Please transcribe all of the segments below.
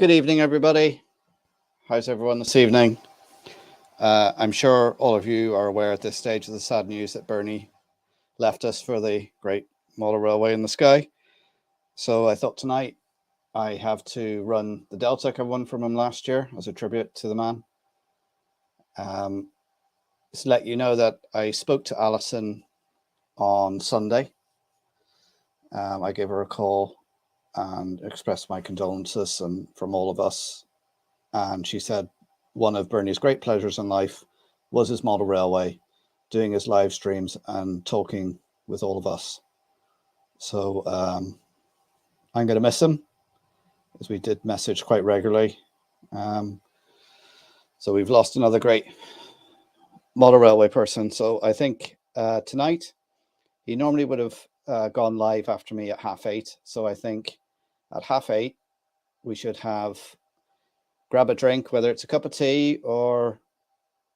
Good evening, everybody. How's everyone this evening? I'm sure all of you are aware at this stage of the sad news that Bernie left us for the great model railway in the sky. So I thought tonight I have to run the Deltic I won from him last year as a tribute to the man. Just to let you know that I spoke to Alison on Sunday. I gave her a call and expressed my condolences and from all of us. And she said one of Bernie's great pleasures in life was his model railway, doing his live streams and talking with all of us. So I'm going to miss him, as we did message quite regularly. So we've lost another great model railway person. So I think tonight, he normally would have gone live after me at 8:30. So I think at 8:30, we should grab a drink, whether it's a cup of tea or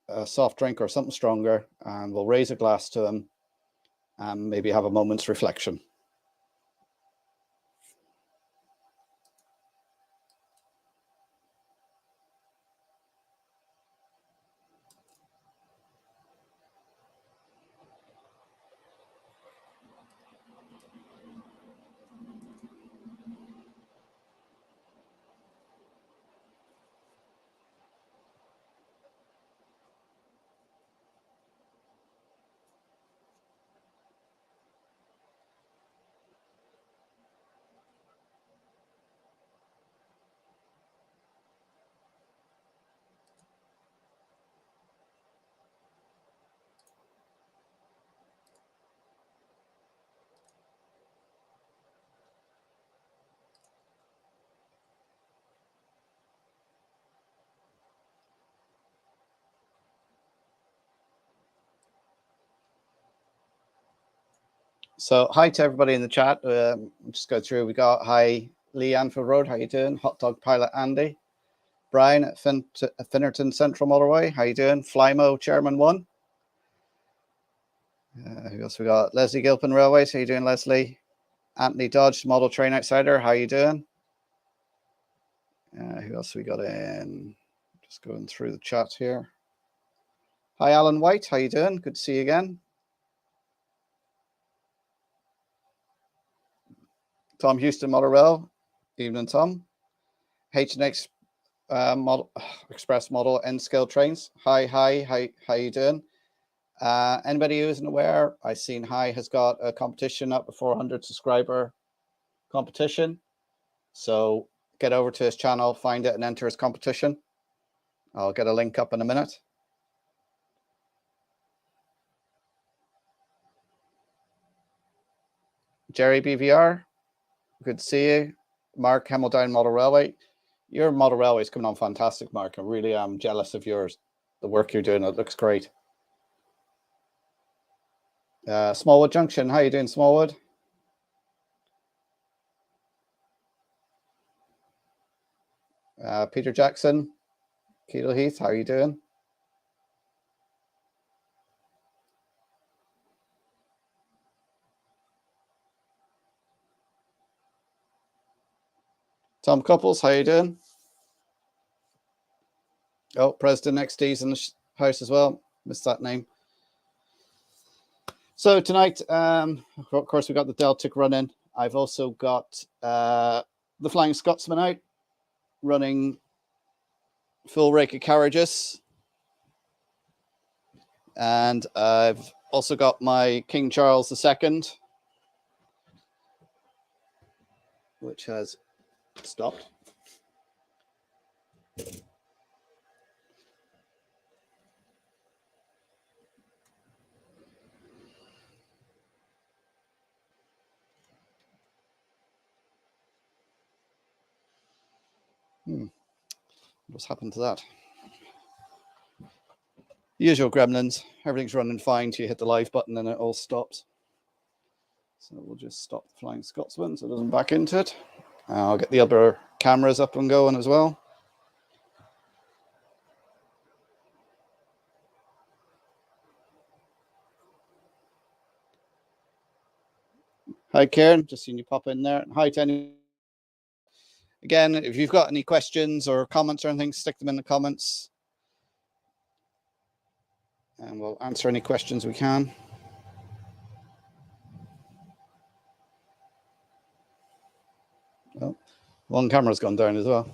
a soft drink or something stronger, and we'll raise a glass to him and maybe have a moment's reflection. So hi to everybody in the chat. Just go through. We got hi Lee Anfield Road. How you doing? Hot Dog Pilot Andy. Brian at Finnerton Central Motorway. How you doing? Flymo Chairman 1. Who else we got? Leslie Gilpin Railways. How you doing, Leslie? Anthony Dodge, Model Train Outsider. How you doing? Who else we got in? Just going through the chat here. Hi, Alan White. How you doing? Good to see you again. Tom Houston Model Rail. Evening, Tom. H&X model express model N scale trains. Hi, how you doing? Anybody who isn't aware, I seen Hi has got a competition up, a 400 subscriber competition. So get over to his channel, find it, and enter his competition. I'll get a link up in a minute. Jerry BVR, good to see you. Mark Hemmeldown Model Railway. Your model railway is coming on fantastic, Mark. I really am jealous of yours. The work you're doing, it looks great. Smallwood Junction, how you doing, Smallwood? Peter Jackson, Keto Heath, how are you doing? Tom Couples, how you doing? Oh, President XD's in the house as well. Missed that name. So tonight, of course, we got the Deltic running. I've also got the Flying Scotsman out, running full rake of carriages. And I've also got my King Charles II, which has stopped. What's happened to that? Usual gremlins. Everything's running fine till you hit the live button and it all stops. So we'll just stop the Flying Scotsman so it doesn't back into it. I'll get the other cameras up and going as well. Hi, Karen. Just seen you pop in there. Hi, Tenny. again, if you've got any questions or comments or anything, stick them in the comments. And we'll answer any questions we can. Oh, one camera's gone down as well.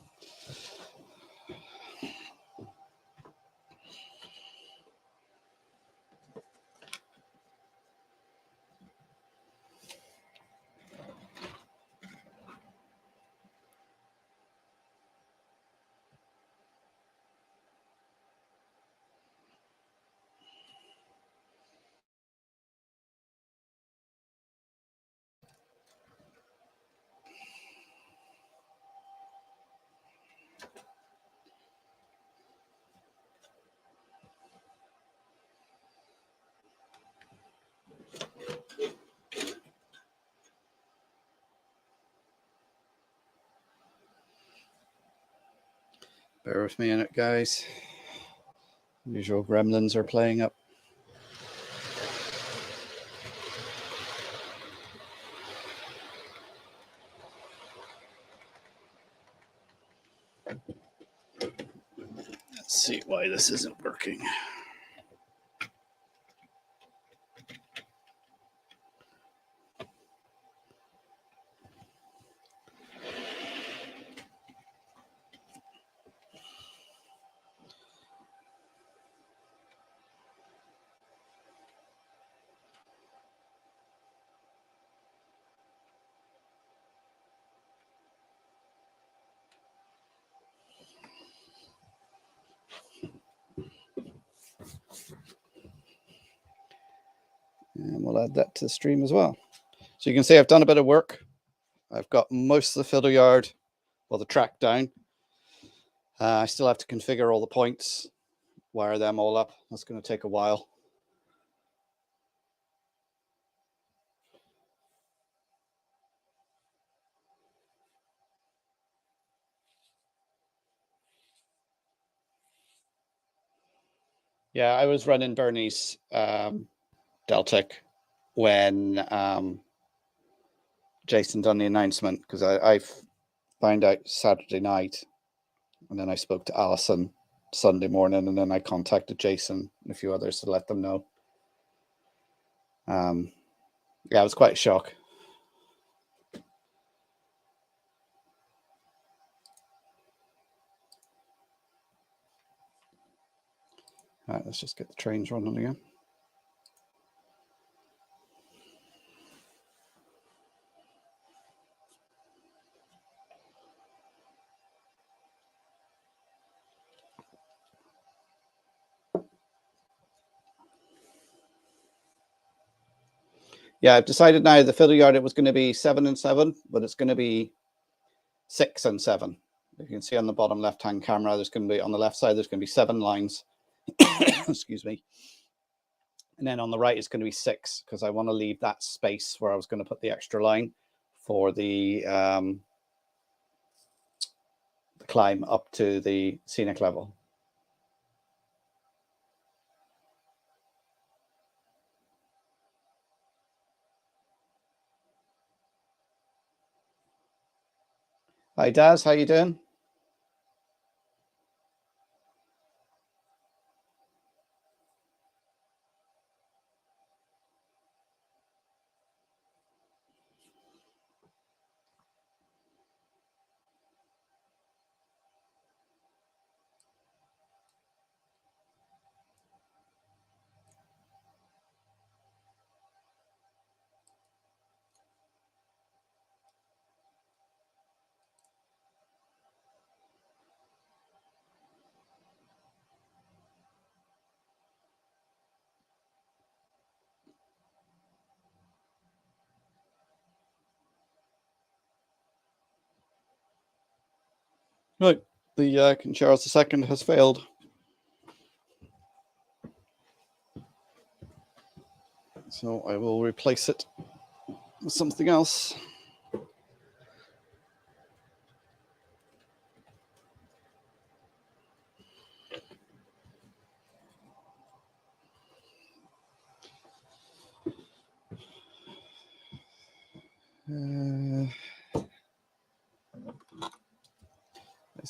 Bear with me in it, guys. Usual gremlins are playing up. Let's see why this isn't working. And we'll add that to the stream as well. So you can see I've done a bit of work. I've got most of the fiddle yard, well, the track down. I still have to configure all the points, wire them all up. That's going to take a while. Yeah, I was running Bernie's Deltic when Jason done the announcement, because I found out Saturday night, and then I spoke to Alison Sunday morning, and then I contacted Jason and a few others to let them know. Yeah, it was quite a shock. All right, let's just get the trains running again. Yeah, I've decided now the fiddle yard, it was going to be 7 and 7, but it's going to be 6 and 7. You can see on the bottom left-hand camera, there's going to be, on the left side, there's going to be 7 lines. Excuse me. And then on the right, it's going to be 6, because I want to leave that space where I was going to put the extra line for the climb up to the scenic level. Hi, Daz. How you doing? Right. The King Charles II has failed. So I will replace it with something else.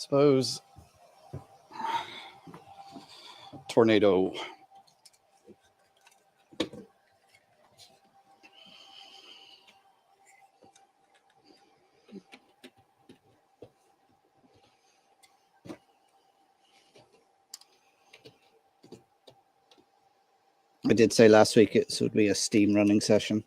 suppose tornado. I did say last week it would be a steam running session.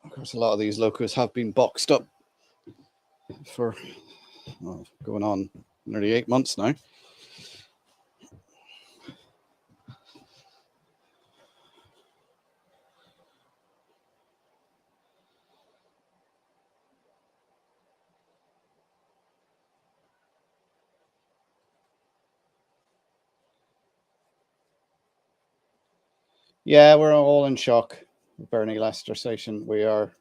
Of course, a lot of these locos have been boxed up for going on nearly 8 months now. Yeah, we're all in shock. Bernie Leicester Station, we are.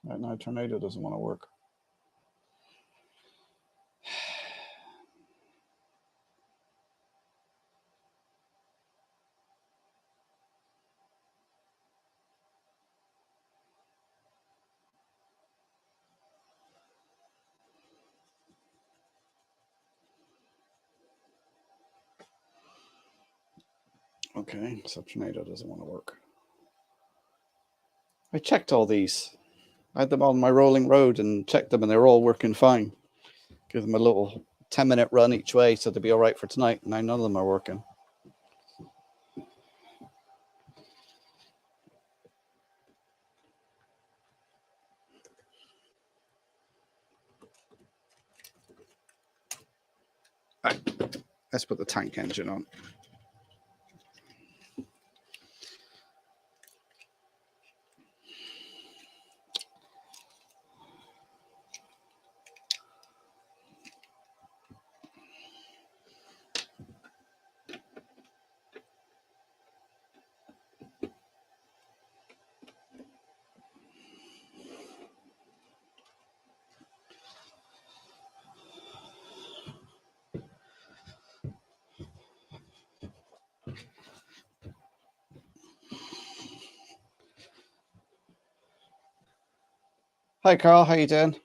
Right now, tornado doesn't want to work. Okay, so tornado doesn't want to work. I checked all these. I had them on my rolling road and checked them, and they're all working fine. Give them a little 10-minute run each way, so they'll be all right for tonight. Now none of them are working. Right, let's put the tank engine on. Hi, Carl. How you doing?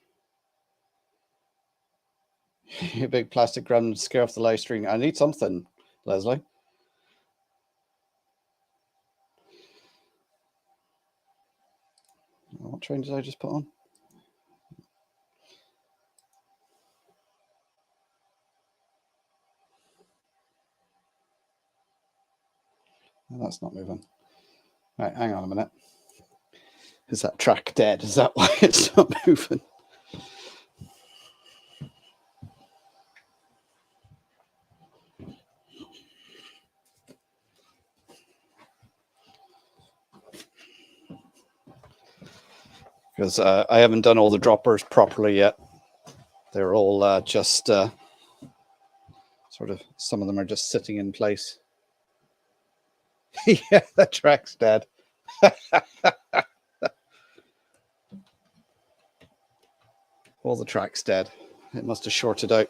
You big plastic gun to scare off the live stream. I need something, Leslie. What train did I just put on? Oh, that's not moving. Right, hang on a minute. Is that track dead? Is that why it's not moving? Because I haven't done all the droppers properly yet. They're all just sort of, some of them are just sitting in place. Yeah, the track's dead. All the track's dead. It must have shorted out.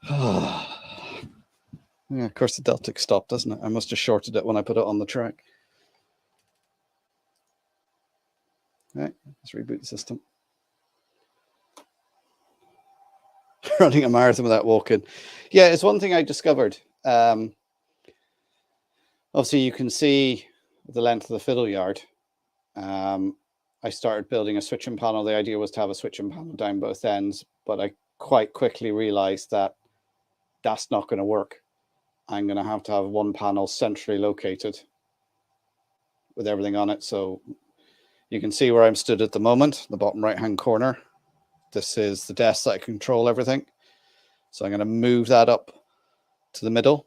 Yeah, of course the Deltic stopped, doesn't it? I must have shorted it when I put it on the track. Right, let's reboot the system. Running a marathon without walking. Yeah, it's one thing I discovered. Obviously, you can see the length of the fiddle yard. I started building a switching panel. The idea was to have a switching panel down both ends, but I quite quickly realized that that's not going to work. I'm going to have one panel centrally located with everything on it. So you can see where I'm stood at the moment, the bottom right-hand corner. This is the desk that I control everything. So I'm going to move that up to the middle,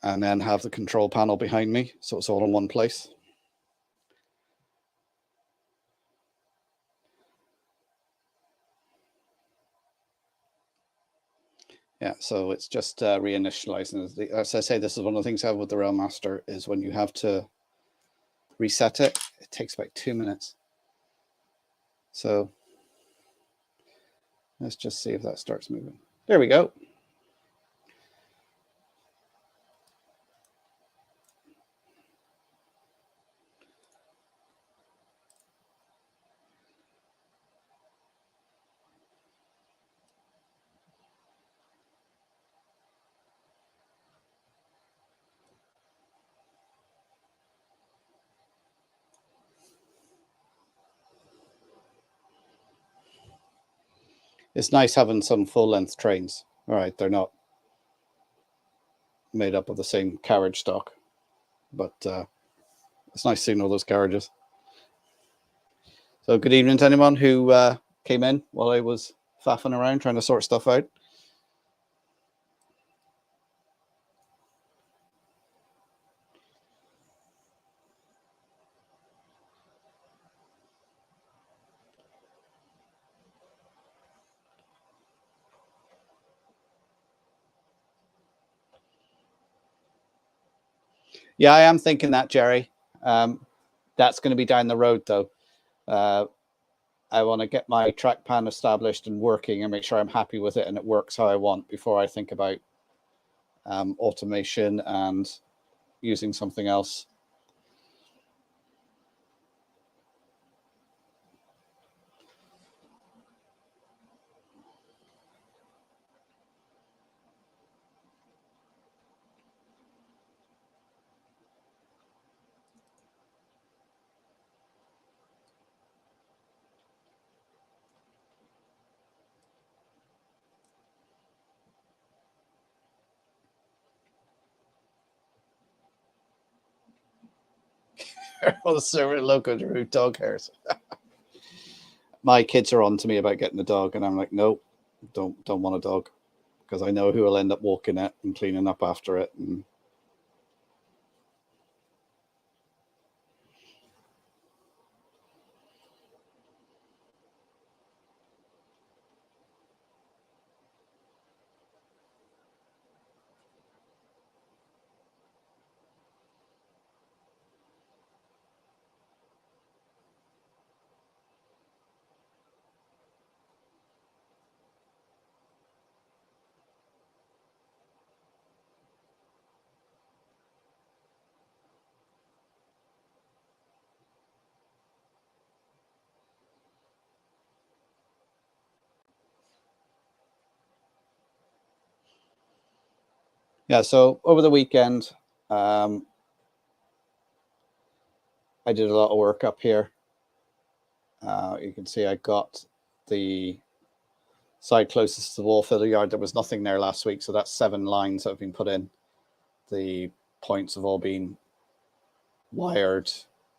and then have the control panel behind me, so it's all in one place. Yeah, so it's just reinitializing. As I say, this is one of the things I have with the Railmaster, is when you have to reset it, it takes about 2 minutes. So let's just see if that starts moving. There we go. It's nice having some full-length trains. All right, they're not made up of the same carriage stock, but it's nice seeing all those carriages. So good evening to anyone who came in while I was faffing around trying to sort stuff out. Yeah, I am thinking that, Jerry. That's going to be down the road, though. I want to get my track pan established and working and make sure I'm happy with it and it works how I want before I think about automation and using something else. Well, the servant local root dog hairs. My kids are on to me about getting a dog, and I'm like, no, don't want a dog, because I know who will end up walking it and cleaning up after it. And yeah, so over the weekend, I did a lot of work up here. You can see I got the side closest to the wall filler yard. There was nothing there last week, so that's 7 lines that have been put in. The points have all been wired,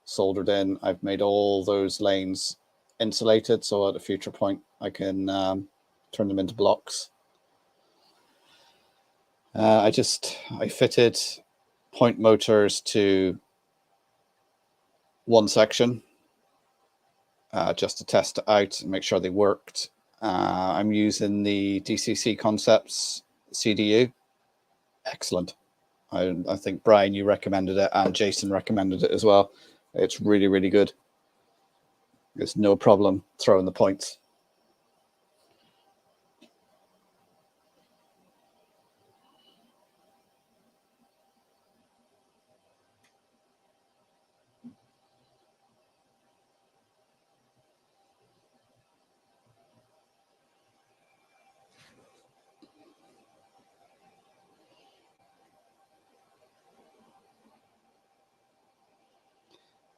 soldered in. I've made all those lanes insulated, so at a future point I can turn them into blocks. I fitted point motors to one section just to test it out and make sure they worked. I'm using the DCC Concepts CDU. Excellent. I think, Brian, you recommended it, and Jason recommended it as well. It's really, really good. There's no problem throwing the points.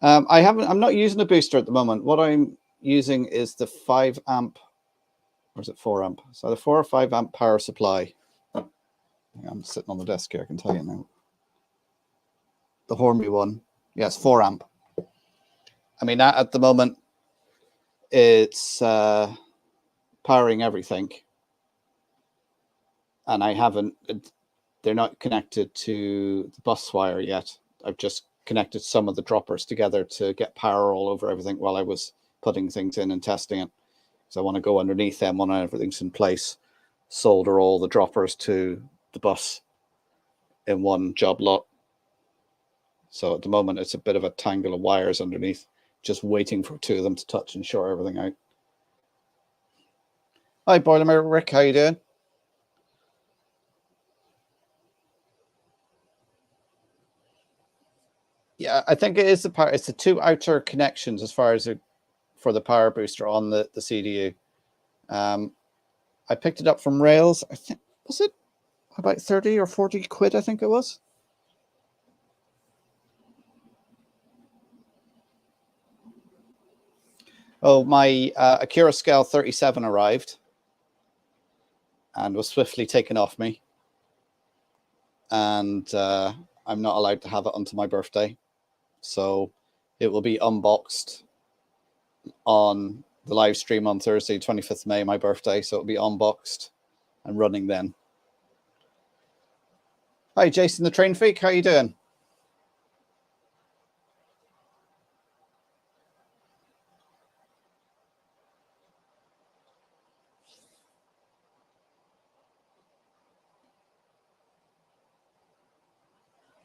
I'm not using a booster at the moment. What I'm using is the 5 amp, or is it 4 amp? So the 4 or 5 amp power supply. I'm sitting on the desk here, I can tell you now. The Hornby one, yes, 4 amp. I mean, at the moment, it's powering everything. and I haven't. They're not connected to the bus wire yet. I've just connected some of the droppers together to get power all over everything while I was putting things in and testing it. So I want to go underneath them when everything's in place, solder all the droppers to the bus in one job lot. So at the moment, it's a bit of a tangle of wires underneath, just waiting for two of them to touch and short everything out. Hi, Boilermaker Rick, how you doing? Yeah, I think it is the power. It's the two outer connections as far as for the power booster on the CDU. I picked it up from Rails. I think, was it about 30 or 40 quid? I think it was. Oh, my Akira Scale 37 arrived and was swiftly taken off me. And I'm not allowed to have it until my birthday. So it will be unboxed on the live stream on Thursday, 25th May, my birthday. So it'll be unboxed and running then. Hi, Jason the Train Freak. How you doing?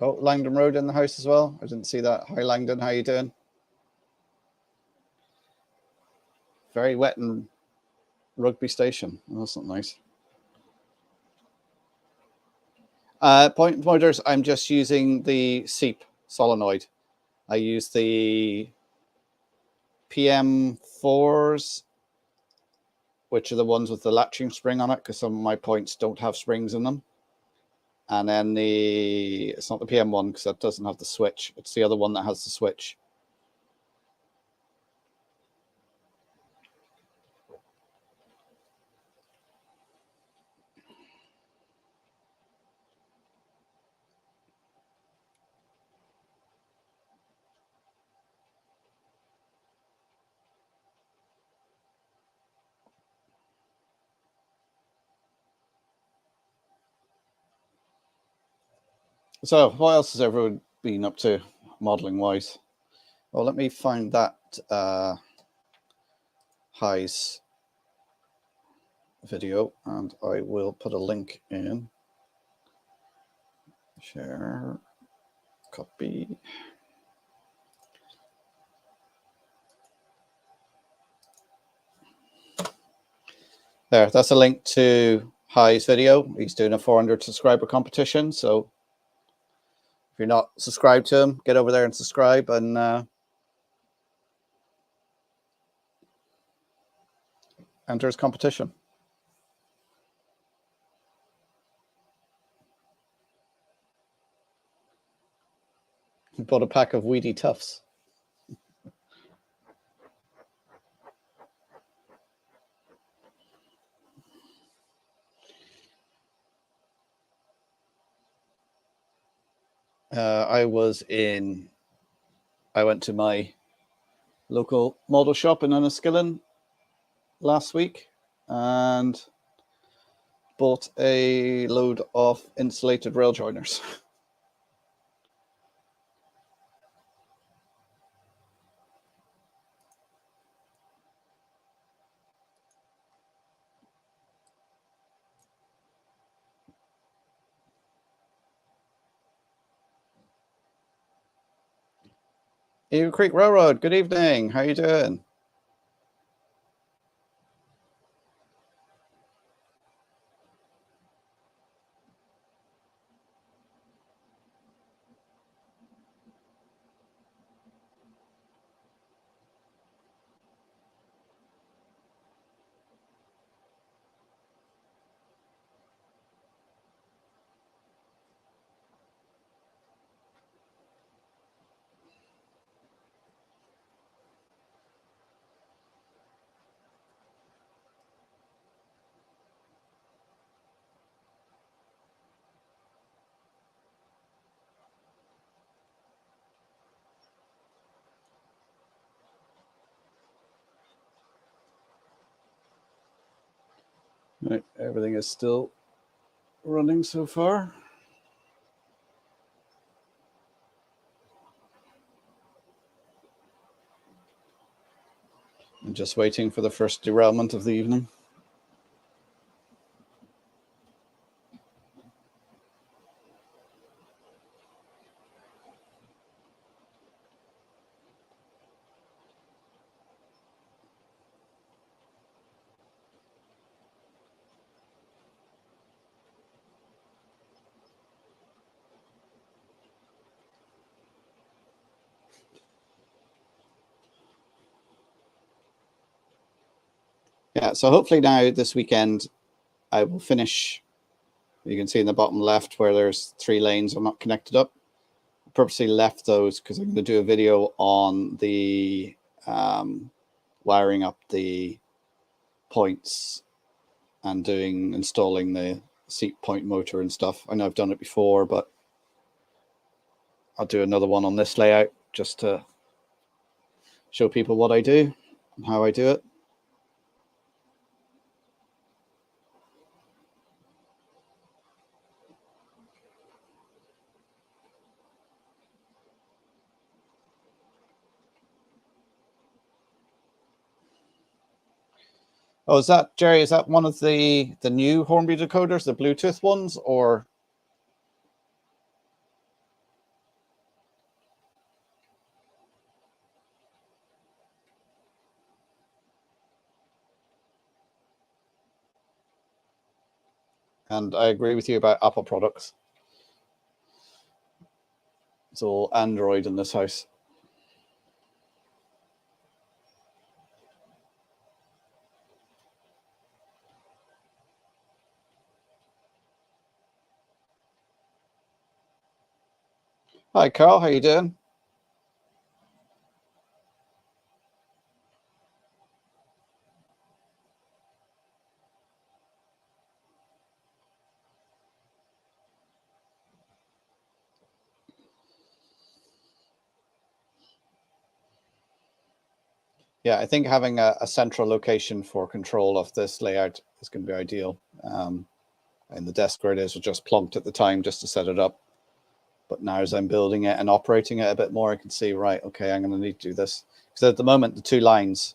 Oh, Langdon Road in the house as well. I didn't see that. Hi, Langdon. How you doing? Very wet and Rugby Station. Oh, that's not nice. Pointers, I'm just using the SEEP solenoid. I use the PM4s, which are the ones with the latching spring on it, because some of my points don't have springs in them. And then it's not the PM1 because that doesn't have the switch. It's the other one that has the switch. So what else has everyone been up to modeling wise? Well, let me find that highs video and I will put a link in. Share, copy. There, that's a link to High's video. He's doing a 400 subscriber competition. So if you're not subscribed to him, get over there and subscribe and enter his competition. He bought a pack of Weedy Tufts. I went to my local model shop in Enniskillen last week and bought a load of insulated rail joiners. Eagle Creek Railroad, good evening. How you doing? Right, everything is still running so far. I'm just waiting for the first derailment of the evening. Yeah, so hopefully now this weekend I will finish. You can see in the bottom left where there's 3 lanes are not connected up. I purposely left those because I'm going to do a video on the wiring up the points and installing the seat point motor and stuff. I know I've done it before, but I'll do another one on this layout just to show people what I do and how I do it. Oh, is that, Jerry, is that one of the new Hornby decoders, the Bluetooth ones, or? And I agree with you about Apple products. It's all Android in this house. Hi, Carl. How you doing? Yeah, I think having a central location for control of this layout is going to be ideal. And the desk where it is was just plunked at the time just to set it up. But now as I'm building it and operating it a bit more, I can see, right, okay, I'm going to need to do this. Because at the moment, the 2 lines,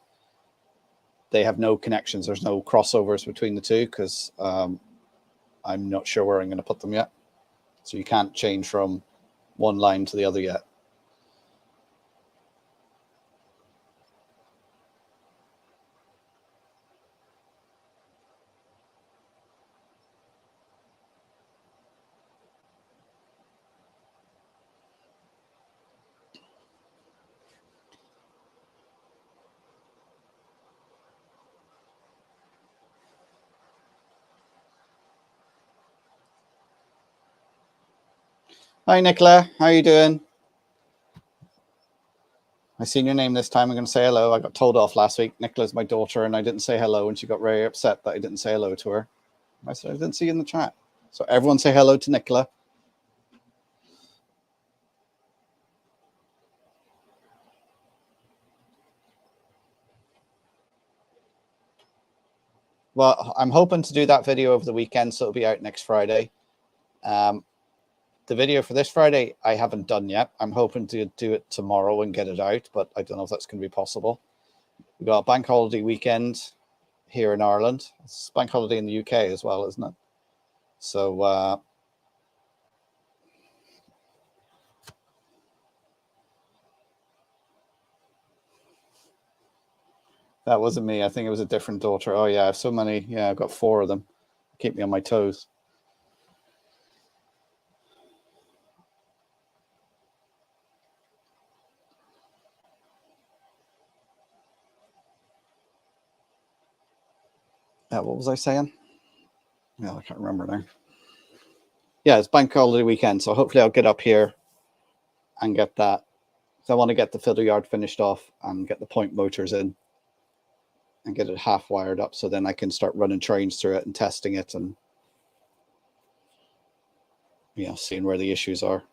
they have no connections. There's no crossovers between the 2 because I'm not sure where I'm going to put them yet. So you can't change from one line to the other yet. Hi, Nicola. How are you doing? I seen your name this time. I'm going to say hello. I got told off last week. Nicola's my daughter, and I didn't say hello, and she got very upset that I didn't say hello to her. I said, I didn't see you in the chat. So everyone say hello to Nicola. Well, I'm hoping to do that video over the weekend, so it'll be out next Friday. The video for this Friday, I haven't done yet. I'm hoping to do it tomorrow and get it out, but I don't know if that's going to be possible. We've got a bank holiday weekend here in Ireland. It's bank holiday in the UK as well, isn't it? So that wasn't me. I think it was a different daughter. Oh, yeah, I have so many. Yeah, I've got 4 of them. Keep me on my toes. What was I saying? Yeah, I can't remember now. Yeah, it's bank holiday weekend, so hopefully I'll get up here and get that. So I want to get the fiddle yard finished off and get the point motors in and get it half wired up, so then I can start running trains through it and testing it and seeing where the issues are.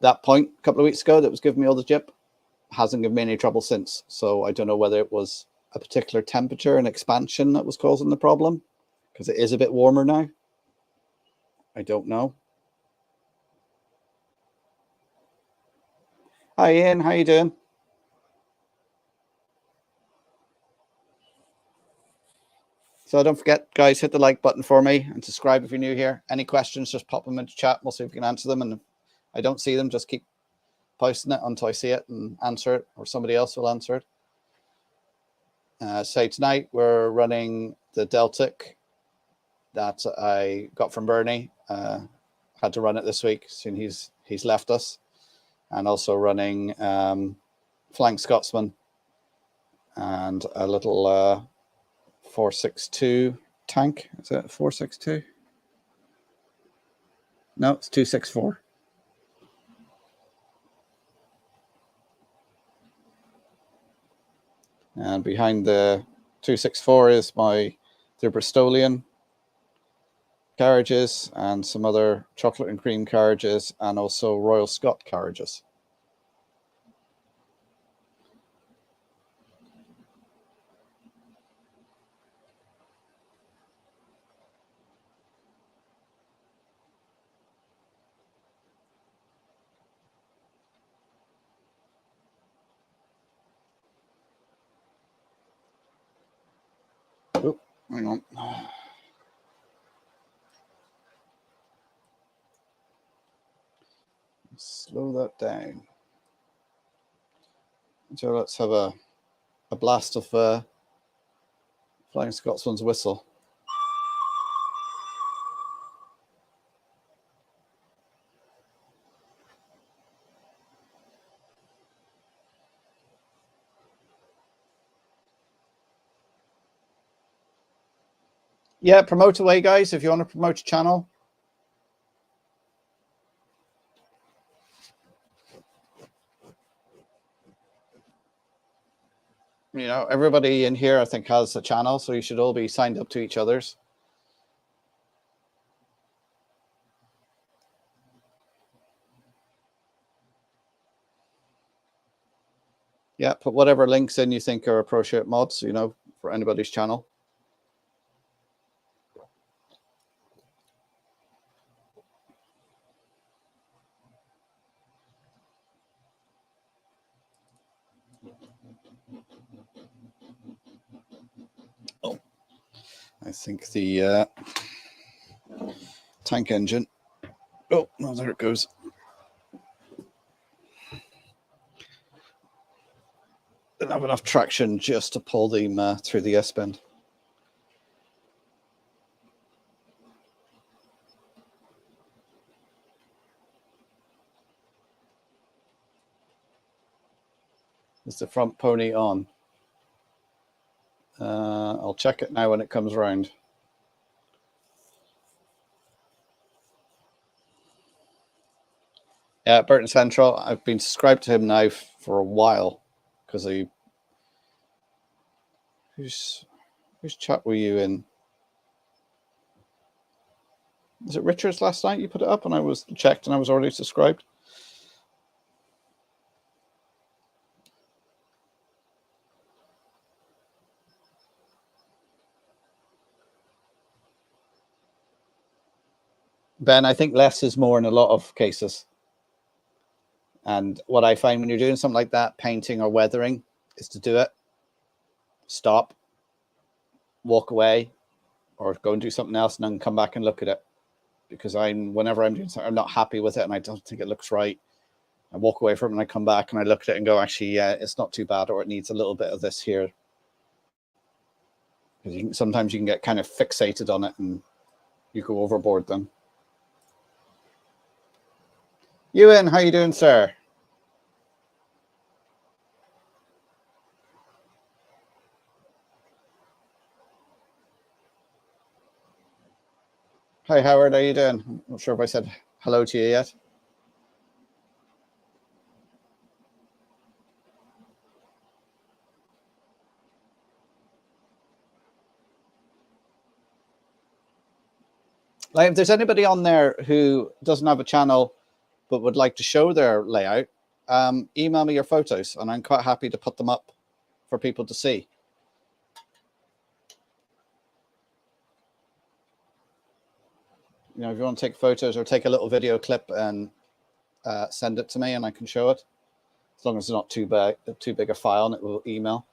That point a couple of weeks ago that was giving me all the jip hasn't given me any trouble since. So I don't know whether it was a particular temperature and expansion that was causing the problem. because it is a bit warmer now. I don't know. Hi, Ian. How you doing? So don't forget, guys, hit the like button for me and subscribe if you're new here. Any questions, just pop them into chat. We'll see if we can answer them. And if I don't see them, just keep posting it until I see it and answer it, or somebody else will answer it. So tonight we're running the Deltic that I got from Bernie. Had to run it this week, soon he's left us. And also running Flying Scotsman and a little 462 tank. Is it 462? No, it's 264. And behind the 264 is the Bristolian carriages and some other chocolate and cream carriages, and also Royal Scot carriages. Oh, hang on. Slow that down. So let's have a blast of Flying Scotsman's whistle. Yeah, promote away, guys, if you want to promote your channel. You know, everybody in here, I think, has a channel, so you should all be signed up to each other's. Yeah, put whatever links in you think are appropriate mods, you know, for anybody's channel. Oh, I think the tank engine. Oh, no, there it goes. Didn't have enough traction just to pull them through the S-bend. Is the front pony on? I'll check it now when it comes round. Yeah, Burton Central. I've been subscribed to him now for a while because he. Whose chat were you in? Was it Richard's last night? You put it up and I was checked and I was already subscribed. Ben, I think less is more in a lot of cases. And what I find when you're doing something like that, painting or weathering, is to do it, stop, walk away, or go and do something else and then come back and look at it. Because whenever I'm doing something, I'm not happy with it and I don't think it looks right, I walk away from it and I come back and I look at it and go, actually, yeah, it's not too bad, or it needs a little bit of this here. Because sometimes you can get kind of fixated on it and you go overboard then. Ewan, how you doing, sir? Hi, Howard, how you doing? I'm not sure if I said hello to you yet. Like, if there's anybody on there who doesn't have a channel but would like to show their layout, email me your photos and I'm quite happy to put them up for people to see. you know, if you want to take photos or take a little video clip and send it to me and I can show it, as long as it's not too big a file and it will email.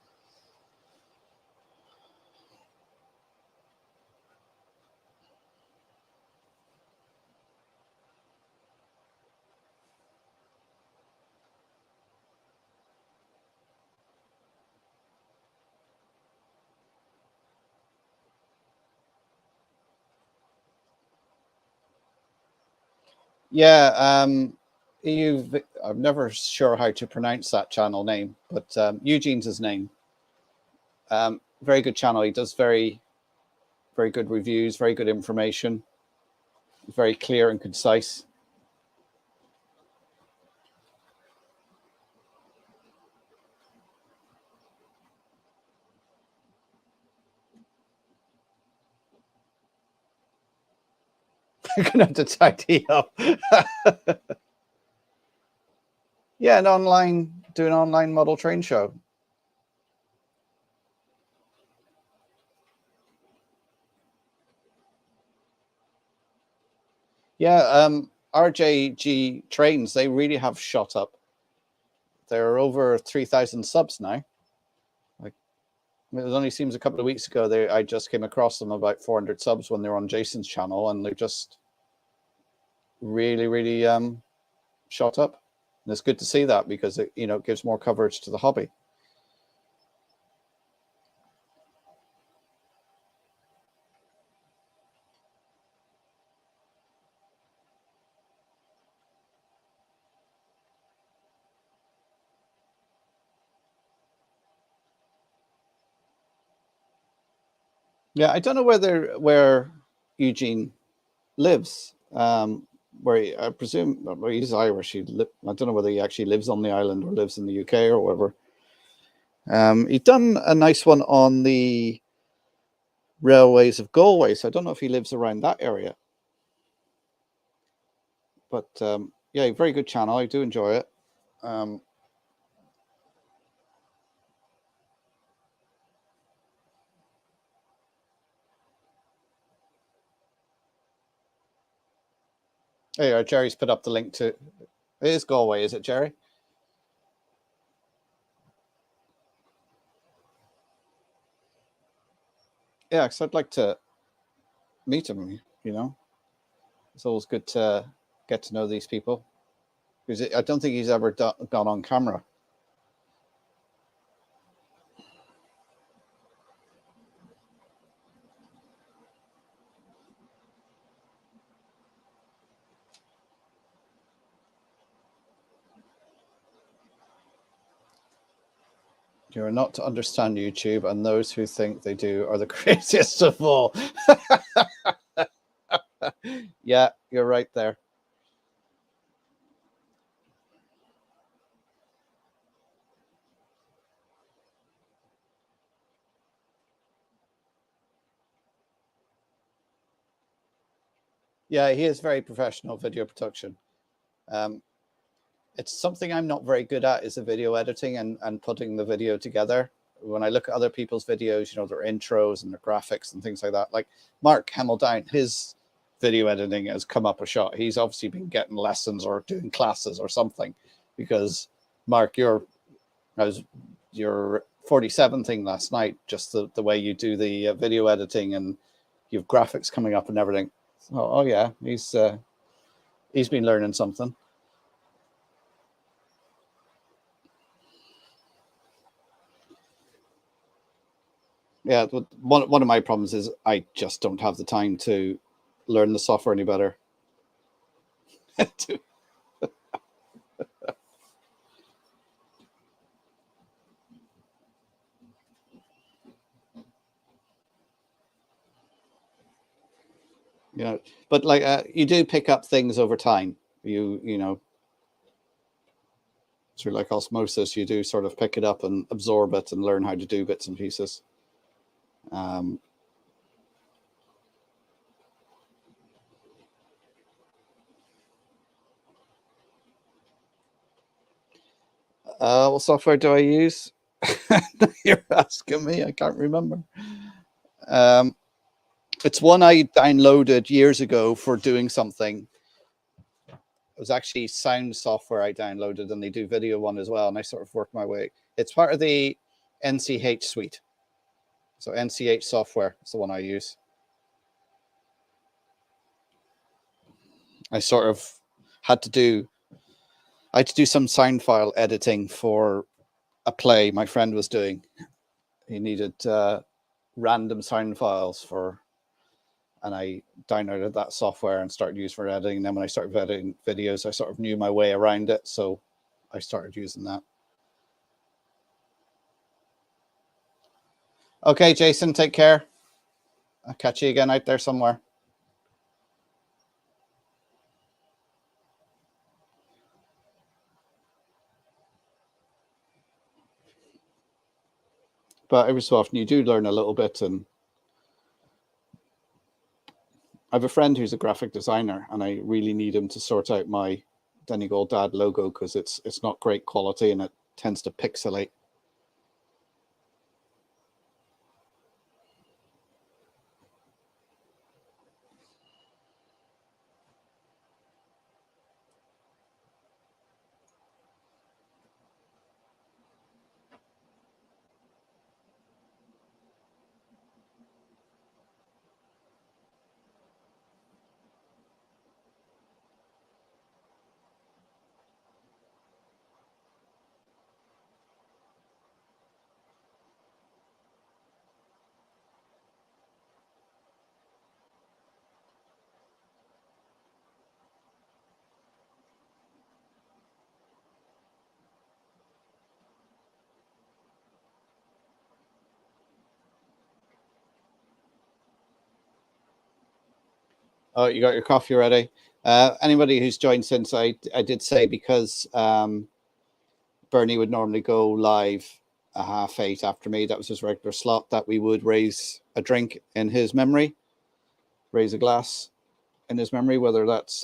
Yeah, I'm never sure how to pronounce that channel name, but Eugene's his name. Very good channel. He does very good reviews, very good information, very clear and concise. You're gonna have to tidy up. Yeah, do an online model train show. Yeah, RJG trains, they really have shot up. They're over 3,000 subs now. Like, it only seems a couple of weeks ago I just came across them about 400 subs when they were on Jason's channel, and they just really shot up. And it's good to see that because it, you know, gives more coverage to the hobby. Yeah, I don't know where Eugene lives. Where I presume well, he's Irish. I don't know whether he actually lives on the island or lives in the UK or whatever. He'd done a nice one on the railways of Galway, so I don't know if he lives around that area. But yeah, very good channel. I do enjoy it. There you are. Jerry's put up the link to. It is Galway, is it, Jerry? Yeah, because I'd like to meet him. You know, it's always good to get to know these people because I don't think he's ever gone on camera. You are not to understand YouTube, and those who think they do are the craziest of all. Yeah, you're right there. Yeah, he is very professional video production. It's something I'm not very good at is the video editing and putting the video together. When I look at other people's videos, you know, their intros and their graphics and things like that. Like Mark Hamildown, his video editing has come up a shot. He's obviously been getting lessons or doing classes or something because Mark, your 47 thing last night, just the way you do the video editing and you have graphics coming up and everything. Oh yeah, he's been learning something. Yeah, one of my problems is I just don't have the time to learn the software any better. You know, but like you do pick up things over time. You know, through like osmosis, you do sort of pick it up and absorb it and learn how to do bits and pieces. What software do I use? You're asking me. I can't remember. It's one I downloaded years ago for doing something. It was actually sound software I downloaded, and they do video one as well. And I sort of worked my way. It's part of the NCH suite. So NCH software is the one I use. I sort of had to do some sound file editing for a play my friend was doing. He needed random sound files and I downloaded that software and started using for editing. And then when I started editing videos, I sort of knew my way around it. So I started using that. Okay, Jason, take care. I'll catch you again out there somewhere. But every so often you do learn a little bit. And I have a friend who's a graphic designer, and I really need him to sort out my Donegal Dad logo because it's not great quality and it tends to pixelate. Oh, you got your coffee ready? Anybody who's joined since, I did say, because Bernie would normally go live 8:30 after me, that was his regular slot, that we would raise a drink in his memory, raise a glass in his memory, whether that's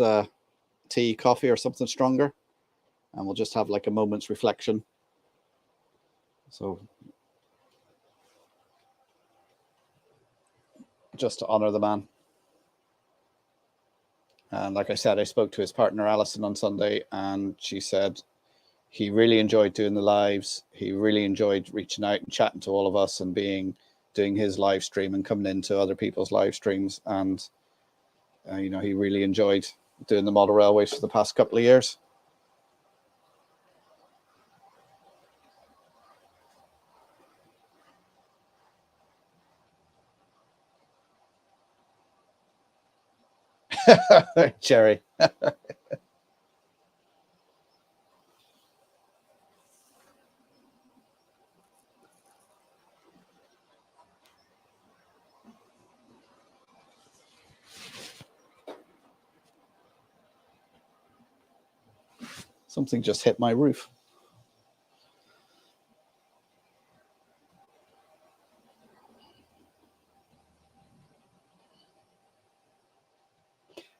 tea, coffee, or something stronger. And we'll just have like a moment's reflection. So just to honor the man. And like I said, I spoke to his partner, Alison, on Sunday, and she said he really enjoyed doing the lives. He really enjoyed reaching out and chatting to all of us and doing his live stream and coming into other people's live streams. And, he really enjoyed doing the model railways for the past couple of years. Jerry. Something just hit my roof.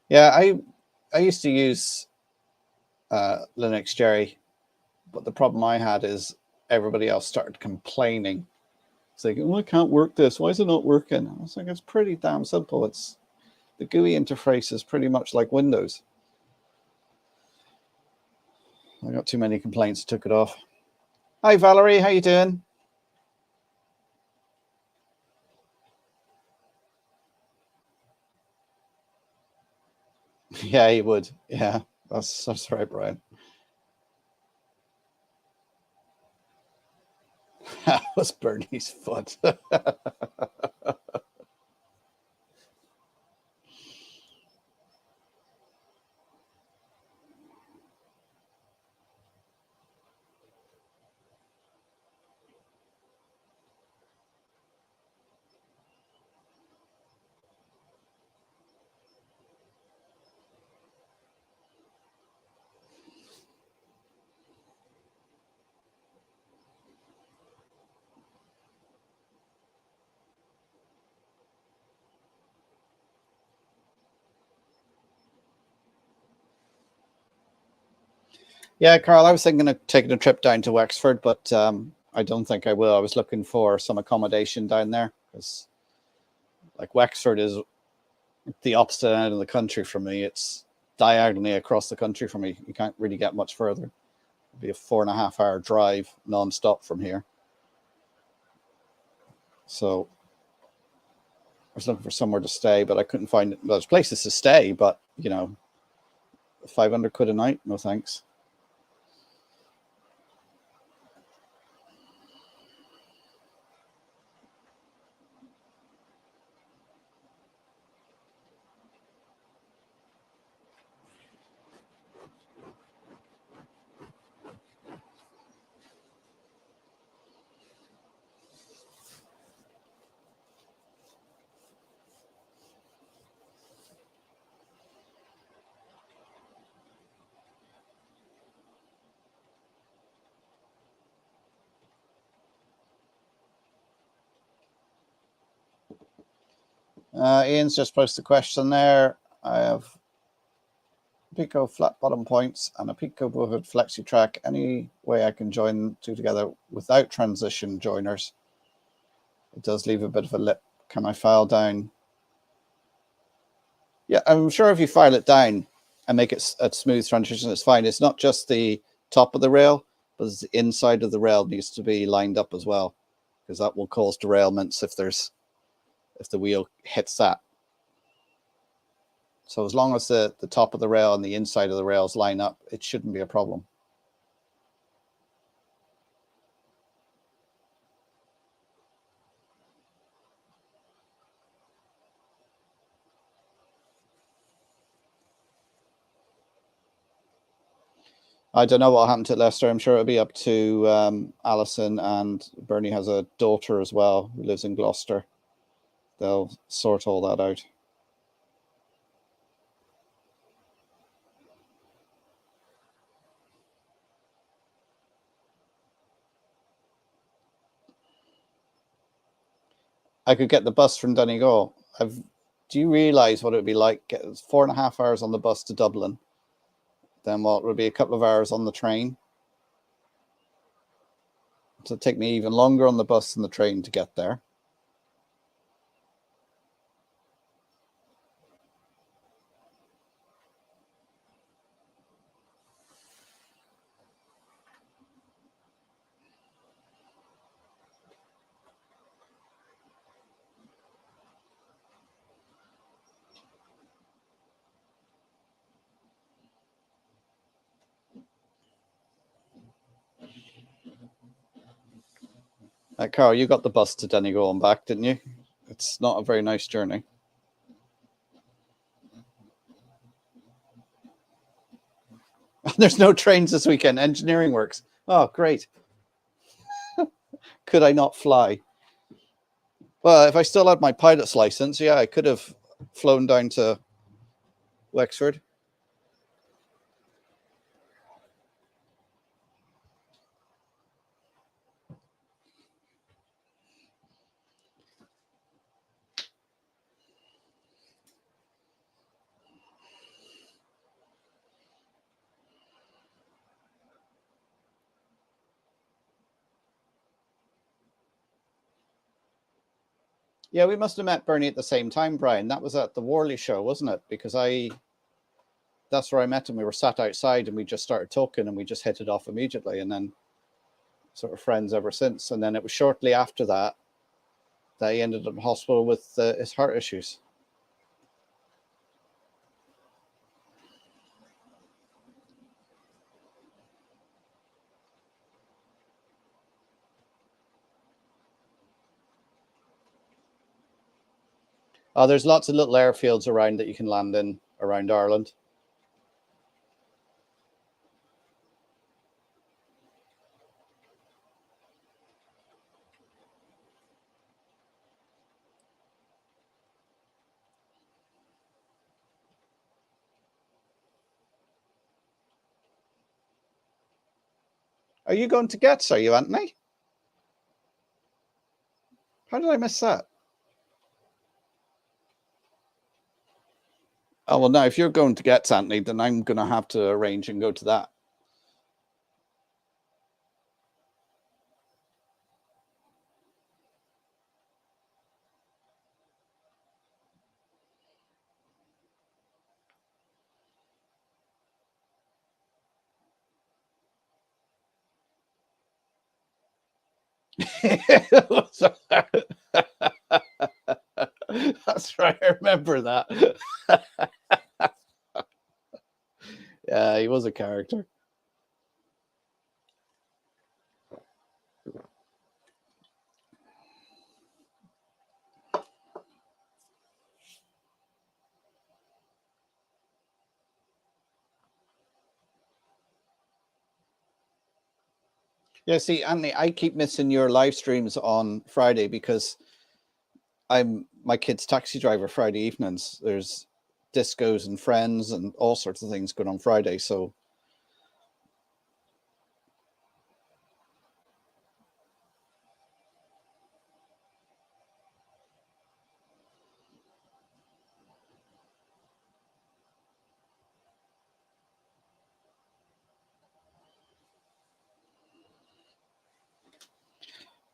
Yeah, I used to use Linux, Jerry, but the problem I had is everybody else started complaining. It's like, oh, I can't work this. Why is it not working? I was like, it's pretty damn simple. It's the GUI interface is pretty much like Windows. I got too many complaints, took it off. Hi, Valerie, how you doing? Yeah, you would. Yeah, that's right, Brian. That was Bernie's foot. Yeah, Carl, I was thinking of taking a trip down to Wexford, but I don't think I will. I was looking for some accommodation down there because, like, Wexford is the opposite end of the country from me. It's diagonally across the country from me. You can't really get much further. It'd be a 4.5 hour drive non-stop from here. So I was looking for somewhere to stay, but I couldn't find it. Well, there's places to stay, but 500 quid a night, no thanks. Ian's just posted a question there. I have Pico flat bottom points and a Pico Buffet flexi track. Any way I can join two together without transition joiners? It does leave a bit of a lip. Can I file down? Yeah, I'm sure if you file it down and make it a smooth transition, it's fine. It's not just the top of the rail, but the inside of the rail needs to be lined up as well, because that will cause derailments if the wheel hits that. So as long as the top of the rail and the inside of the rails line up, it shouldn't be a problem. I don't know what happened to Leicester. I'm sure it'll be up to Alison, and Bernie has a daughter as well who lives in Gloucester. They'll sort all that out. I could get the bus from Donegal. Do you realise what it would be like? Get 4.5 hours on the bus to Dublin. Then what would be a couple of hours on the train. So it'd take me even longer on the bus than the train to get there. Carl, you got the bus to Donegal and back, didn't you? It's not a very nice journey. There's no trains this weekend. Engineering works. Oh, great. Could I not fly? Well, if I still had my pilot's license, yeah, I could have flown down to Wexford. Yeah, we must have met Bernie at the same time, Brian. That was at the Worley show, wasn't it? Because that's where I met him. We were sat outside and we just started talking and we just hit it off immediately, and then sort of friends ever since. And then it was shortly after that he ended up in hospital with his heart issues. There's lots of little airfields around that you can land in around Ireland. Are you going to Getz? Are you, Anthony? How did I miss that? Oh, well, no, if you're going to Getz, Anthony, then I'm going to have to arrange and go to that. That's right. I remember that. Yeah, he was a character. Yeah, see, Anthony, I keep missing your live streams on Friday because I'm my kid's taxi driver Friday evenings. There's discos and friends and all sorts of things going on Friday. So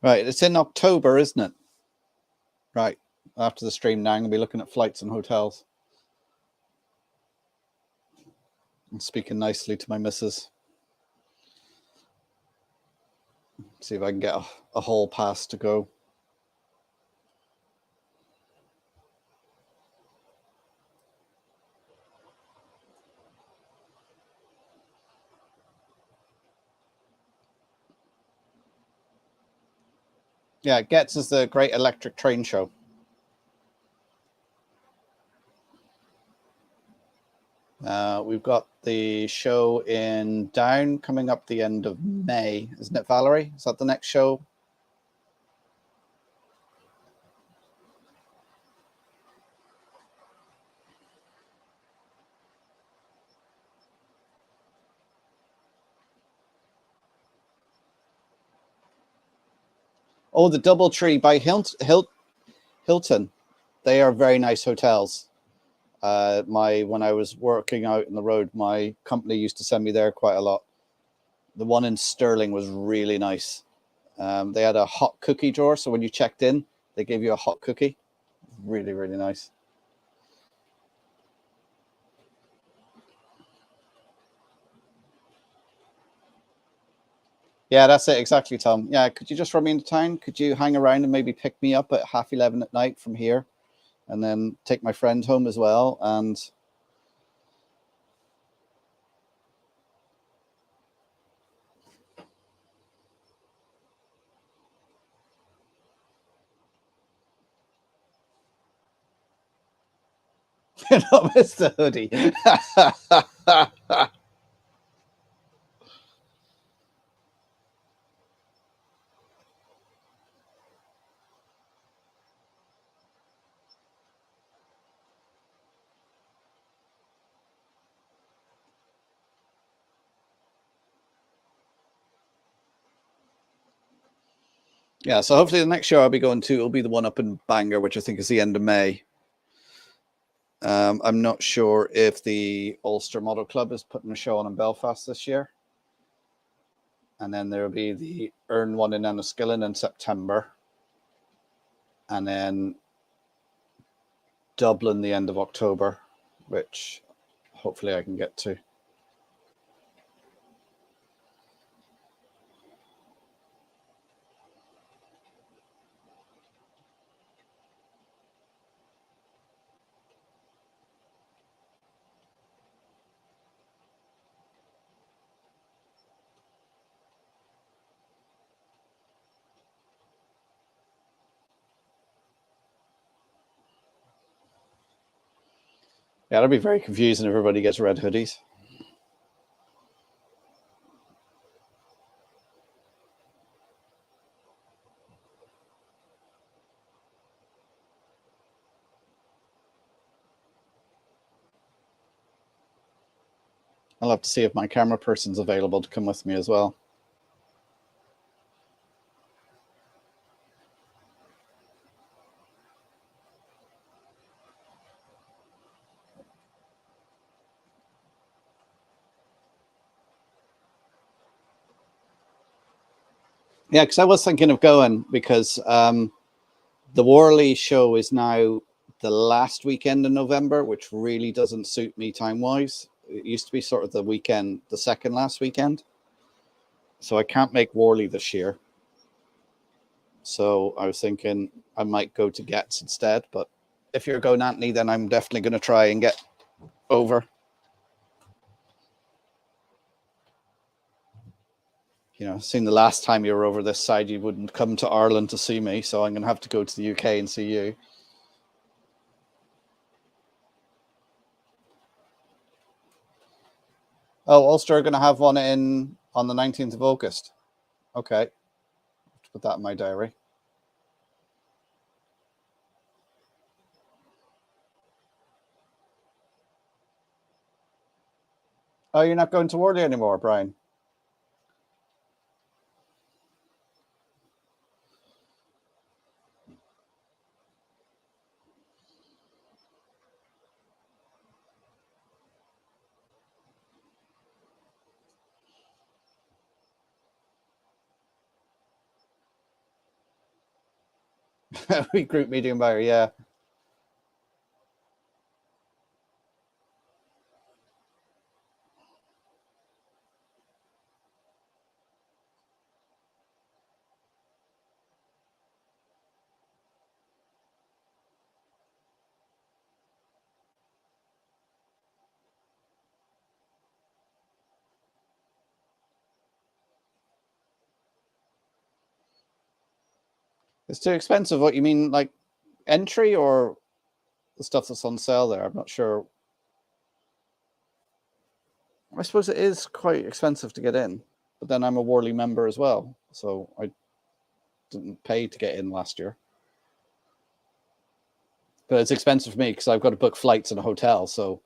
right, it's in October, isn't it? Right. After the stream now, I'm gonna be looking at flights and hotels. And speaking nicely to my missus. See if I can get a hall pass to go. Yeah, Getz is the Great Electric Train Show. We've got the show in Down coming up the end of May, isn't it, Valerie? Is that the next show? Oh, the Doubletree by Hilton. They are very nice hotels. When I was working out in the road, my company used to send me there quite a lot. The one in Stirling was really nice. They had a hot cookie drawer, so when you checked in, they gave you a hot cookie. Really, really nice. Yeah, that's it exactly, Tom. Yeah, could you just run me into town? Could you hang around and maybe pick me up at 11:30 at night from here, and then take my friend home as well? And not Mr. Hoodie. Yeah, so hopefully the next show I'll be going to will be the one up in Bangor, which I think is the end of May. I'm not sure if the Ulster Model Club is putting a show on in Belfast this year. And then there'll be the Earn one in Enniskillen in September. And then Dublin the end of October, which hopefully I can get to. Yeah, that'll be very confusing if everybody gets red hoodies. I'll have to see if my camera person's available to come with me as well. Yeah, because I was thinking of going because the Worley show is now the last weekend in November, which really doesn't suit me time-wise. It used to be sort of the second last weekend. So I can't make Worley this year. So I was thinking I might go to Getz instead. But if you're going, Anthony, then I'm definitely going to try and get over. You know, seeing the last time you were over this side, you wouldn't come to Ireland to see me. So I'm going to have to go to the UK and see you. Oh, Ulster are going to have one in on the 19th of August. Okay. Put that in my diary. Oh, you're not going to Worley anymore, Brian? We group meeting buyer, yeah. It's too expensive. What you mean, like entry or the stuff that's on sale there? I'm not sure. I suppose it is quite expensive to get in, but then I'm a Worley member as well, so I didn't pay to get in last year. But it's expensive for me because I've got to book flights and a hotel. So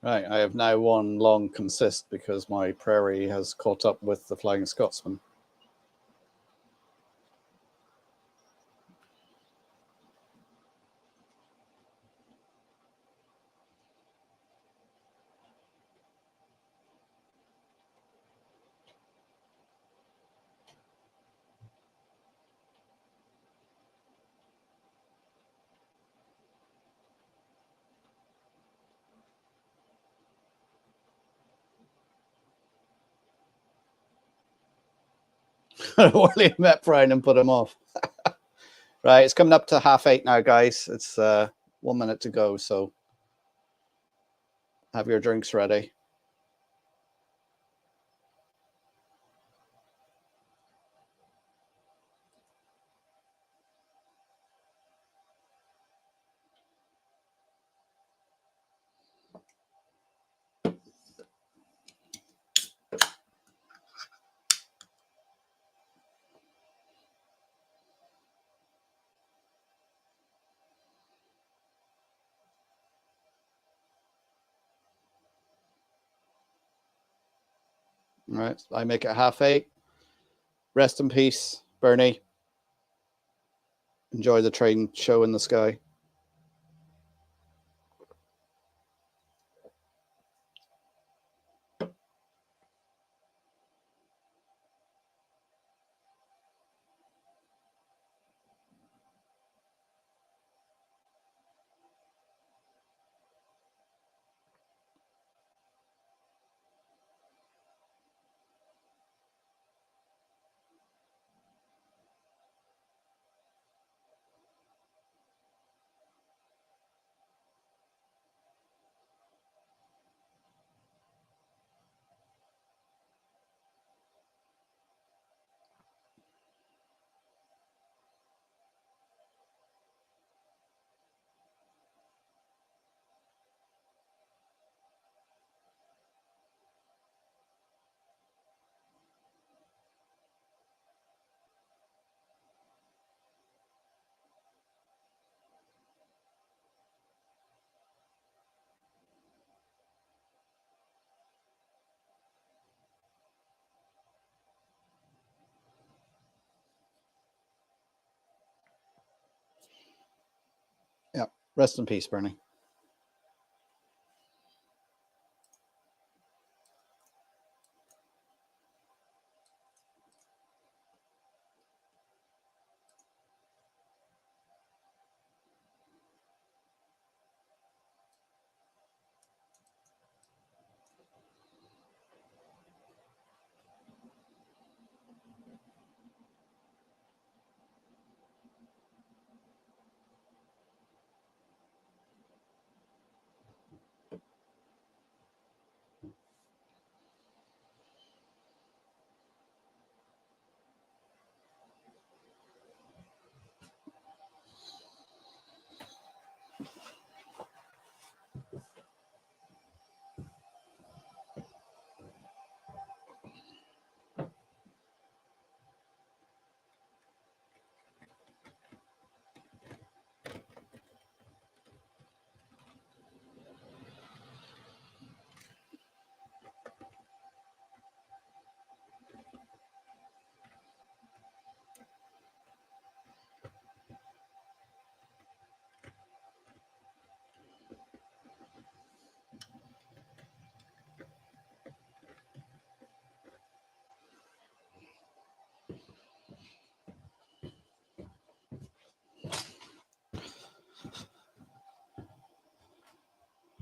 right, I have now one long consist because my prairie has caught up with the Flying Scotsman. I only met Brian and put him off. Right, it's coming up to 8:30 now, guys. It's 1 minute to go, so have your drinks ready. All right, I make it 8:30. Rest in peace, Bernie. Enjoy the train show in the sky. Rest in peace, Bernie.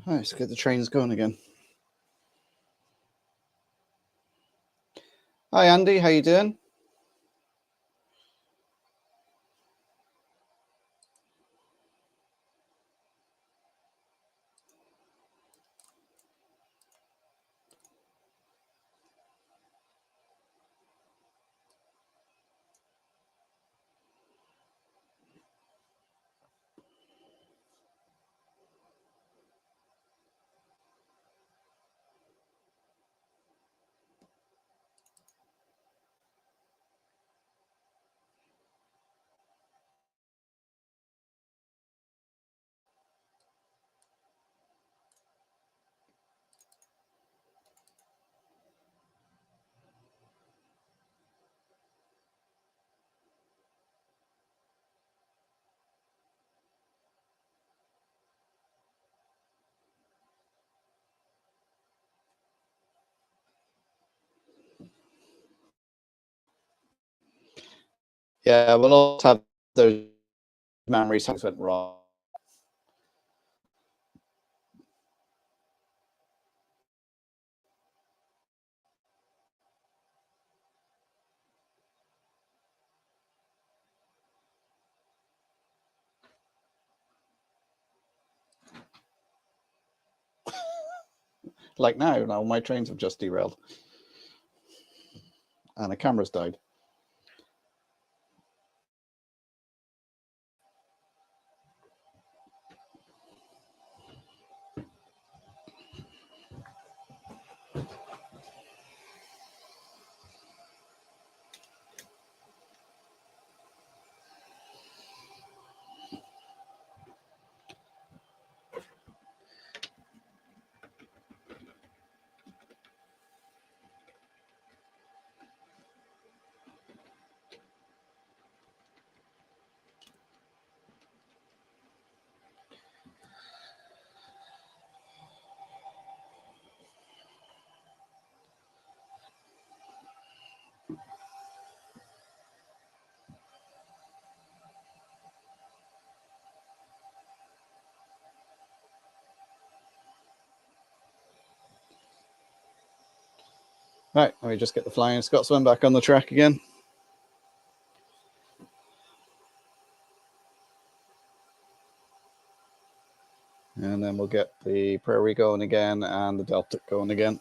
All right, let's get the trains going again. Hi, Andy. How you doing? Yeah, we'll all have those memories things went wrong. Like now my trains have just derailed and the camera's died. Right, let me just get the Flying Scotsman back on the track again. And then we'll get the Prairie going again and the Delta going again.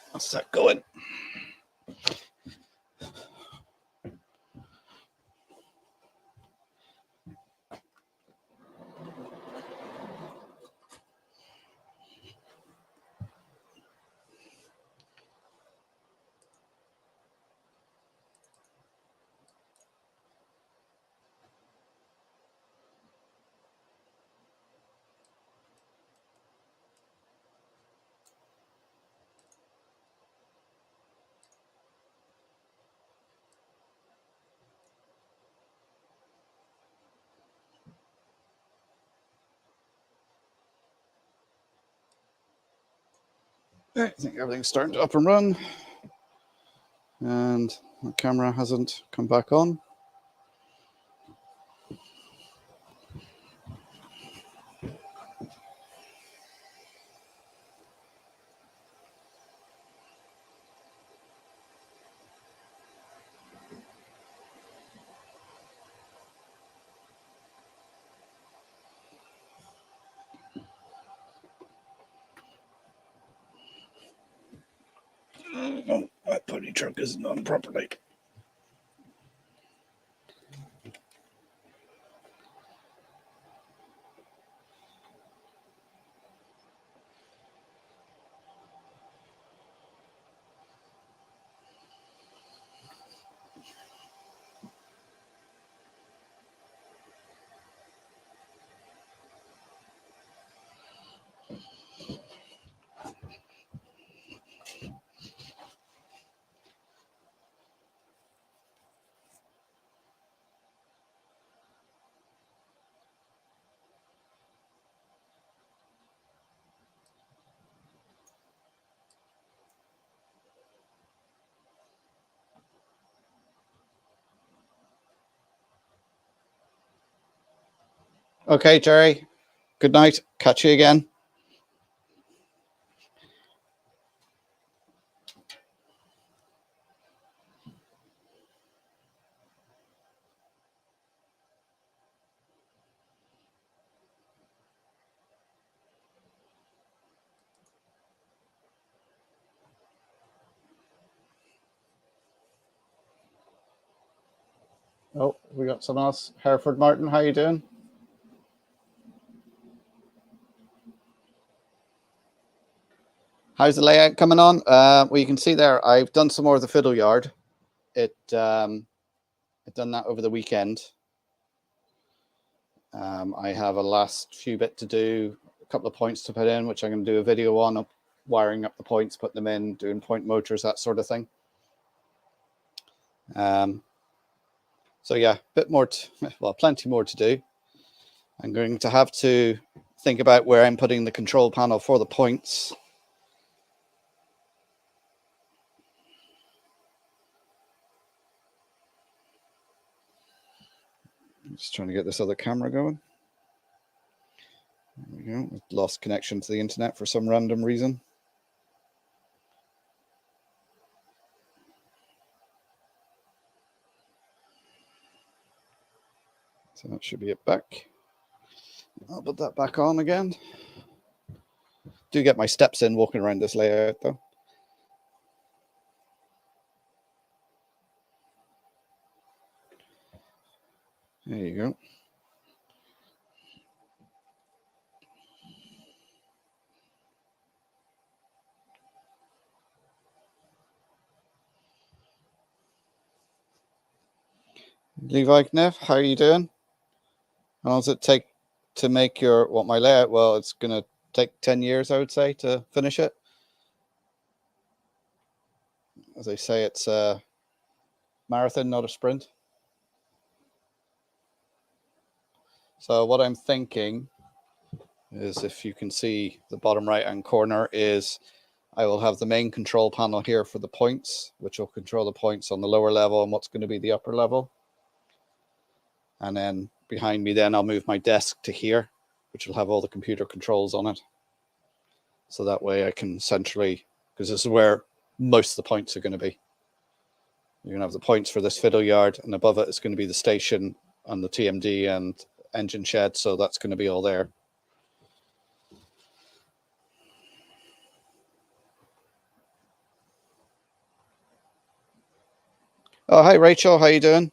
What's that going? I think everything's starting to up and run, and the camera hasn't come back on. Oh, my pony truck isn't on properly. Okay, Jerry. Good night. Catch you again. Oh, we got someone else. Hereford Martin, how you doing? How's the layout coming on? Well, you can see there, I've done some more of the fiddle yard. I've done that over the weekend. I have a last few bit to do, a couple of points to put in, which I'm going to do a video on, wiring up the points, putting them in, doing point motors, that sort of thing. So yeah, bit more, well, plenty more to do. I'm going to have to think about where I'm putting the control panel for the points. Just trying to get this other camera going. There we go. We've lost connection to the internet for some random reason. So that should be it back. I'll put that back on again. Do get my steps in walking around this layout though. There you go. Levi Kneff, how are you doing? How long does it take to make my layout? Well, it's going to take 10 years, I would say, to finish it. As I say, it's a marathon, not a sprint. So what I'm thinking is, if you can see the bottom right-hand corner, is I will have the main control panel here for the points, which will control the points on the lower level and what's going to be the upper level. And then behind me, then I'll move my desk to here, which will have all the computer controls on it. So that way I can centrally, because this is where most of the points are going to be. You're going to have the points for this fiddle yard, and above it is going to be the station and the TMD and engine shed. So that's going to be all there. Oh, hi, Rachel. How you doing?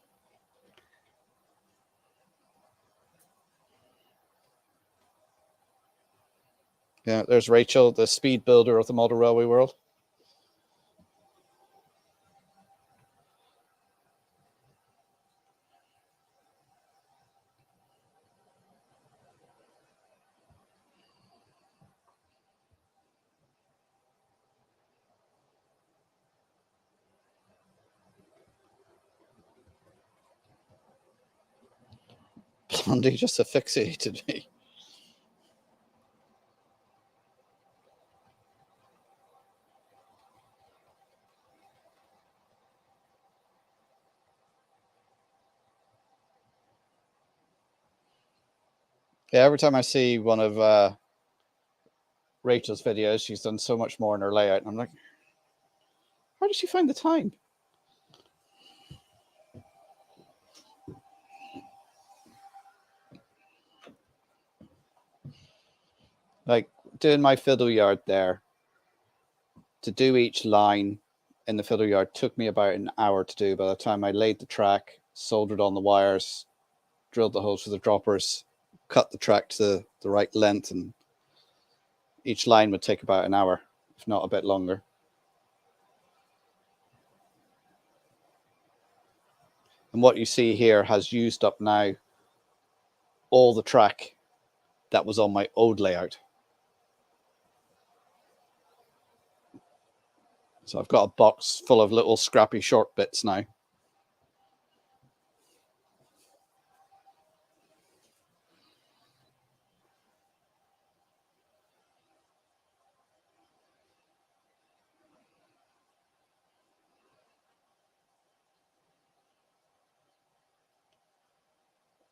Yeah, there's Rachel, the speed builder of the model railway world. Blondie just asphyxiated me. Yeah, every time I see one of Rachel's videos, she's done so much more in her layout. And I'm like, how does she find the time? Like doing my fiddle yard there, to do each line in the fiddle yard took me about an hour to do. By the time I laid the track, soldered on the wires, drilled the holes for the droppers, cut the track to the right length, and each line would take about an hour, if not a bit longer. And what you see here has used up now all the track that was on my old layout. So I've got a box full of little scrappy short bits now.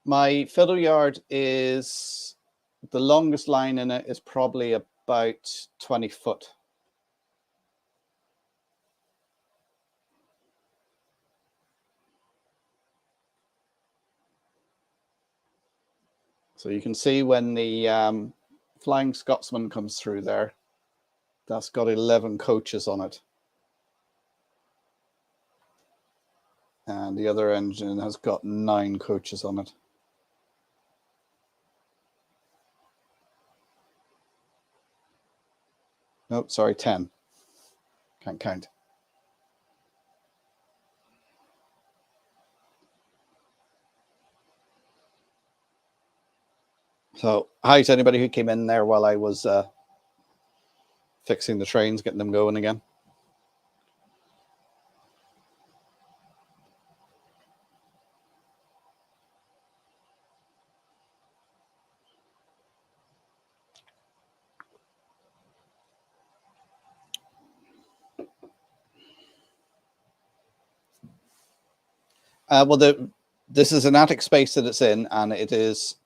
My fiddle yard is, the longest line in it is probably about 20 foot. So you can see when the Flying Scotsman comes through there, that's got 11 coaches on it. And the other engine has got 9 coaches on it. Nope, sorry, 10. Can't count. So hi to anybody who came in there while I was fixing the trains, getting them going again. Well, this is an attic space that it's in, and it is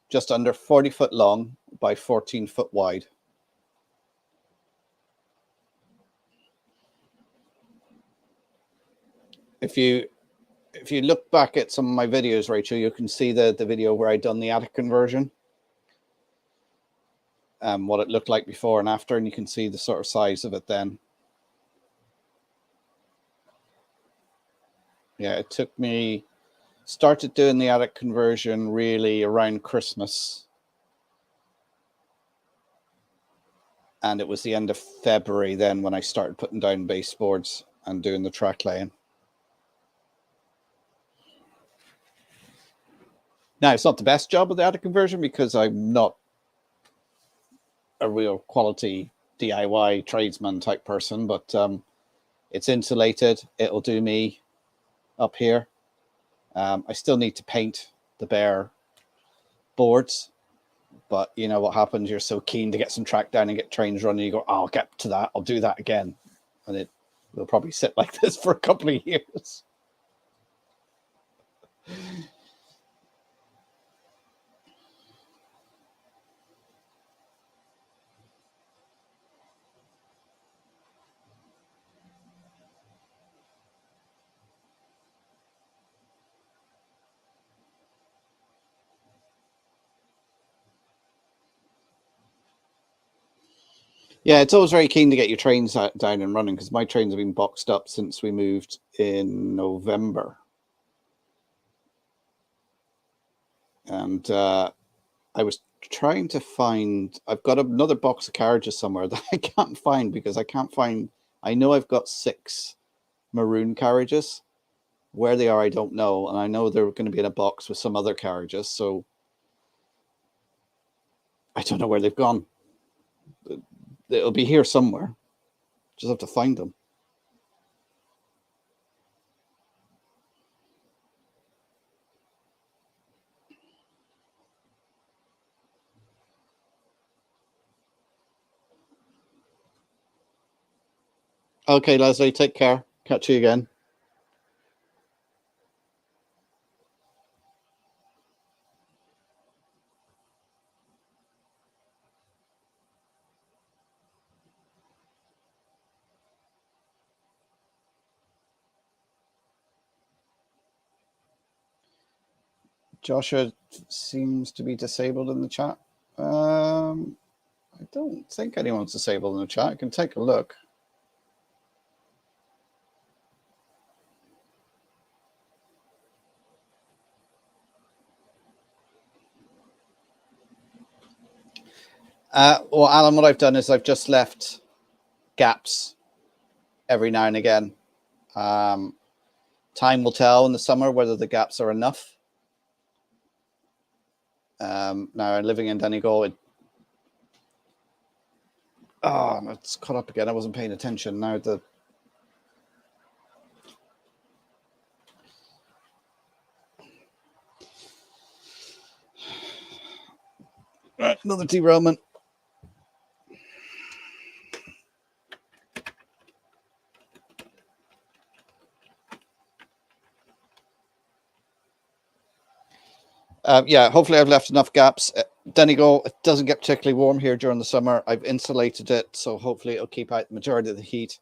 just under 40 foot long by 14 foot wide. If you look back at some of my videos, Rachel, you can see the video where I done the attic conversion, what it looked like before and after, and you can see the sort of size of it then. Yeah, it took me, started doing the attic conversion really around Christmas. And it was the end of February then when I started putting down baseboards and doing the track laying. Now, it's not the best job of the attic conversion because I'm not a real quality DIY tradesman type person, but it's insulated. It'll do me up here. I still need to paint the bare boards, but you know what happens? You're so keen to get some track down and get trains running. You go, oh, I'll get to that. I'll do that again. And it will probably sit like this for a couple of years. Yeah, it's always very keen to get your trains down and running because my trains have been boxed up since we moved in November. And I was trying to find, I've got another box of carriages somewhere that I can't find because I can't find, I know I've got 6 maroon carriages. Where they are, I don't know. And I know they're going to be in a box with some other carriages. So I don't know where they've gone. It'll be here somewhere. Just have to find them. Okay, Leslie, take care. Catch you again. Joshua seems to be disabled in the chat. I don't think anyone's disabled in the chat. I can take a look. Well, Alan, what I've done is I've just left gaps every now and again. Time will tell in the summer whether the gaps are enough. Now, living in Donegal, it's caught up again. I wasn't paying attention. Now another derailment. Yeah, hopefully I've left enough gaps. Donegal, it doesn't get particularly warm here during the summer. I've insulated it, so hopefully it'll keep out the majority of the heat.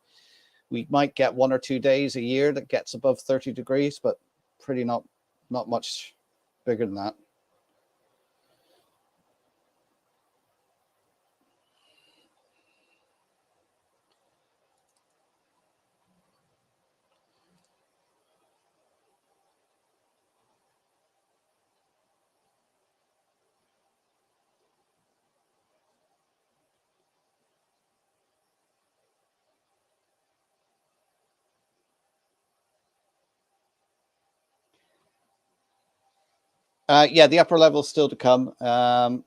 We might get 1 or 2 days a year that gets above 30 degrees, but pretty not much bigger than that. Yeah, the upper level is still to come. Where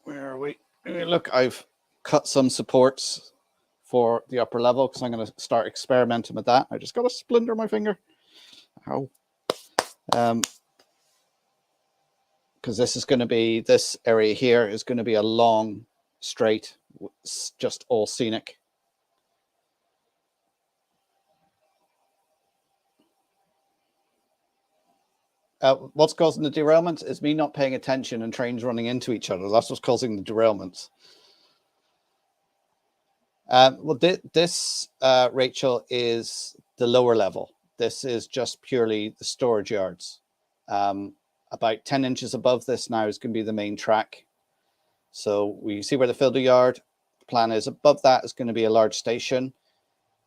are we? Look, I've cut some supports for the upper level because I'm going to start experimenting with that. I just got a splinter in my finger. Ow. Because this area here is going to be a long straight, just all scenic. What's causing the derailment is me not paying attention and trains running into each other. That's what's causing the derailments. Well, this Rachel, is the lower level. This is just purely the storage yards. About 10 inches above this now is going to be the main track. So we see where the filter yard plan is. Above that is going to be a large station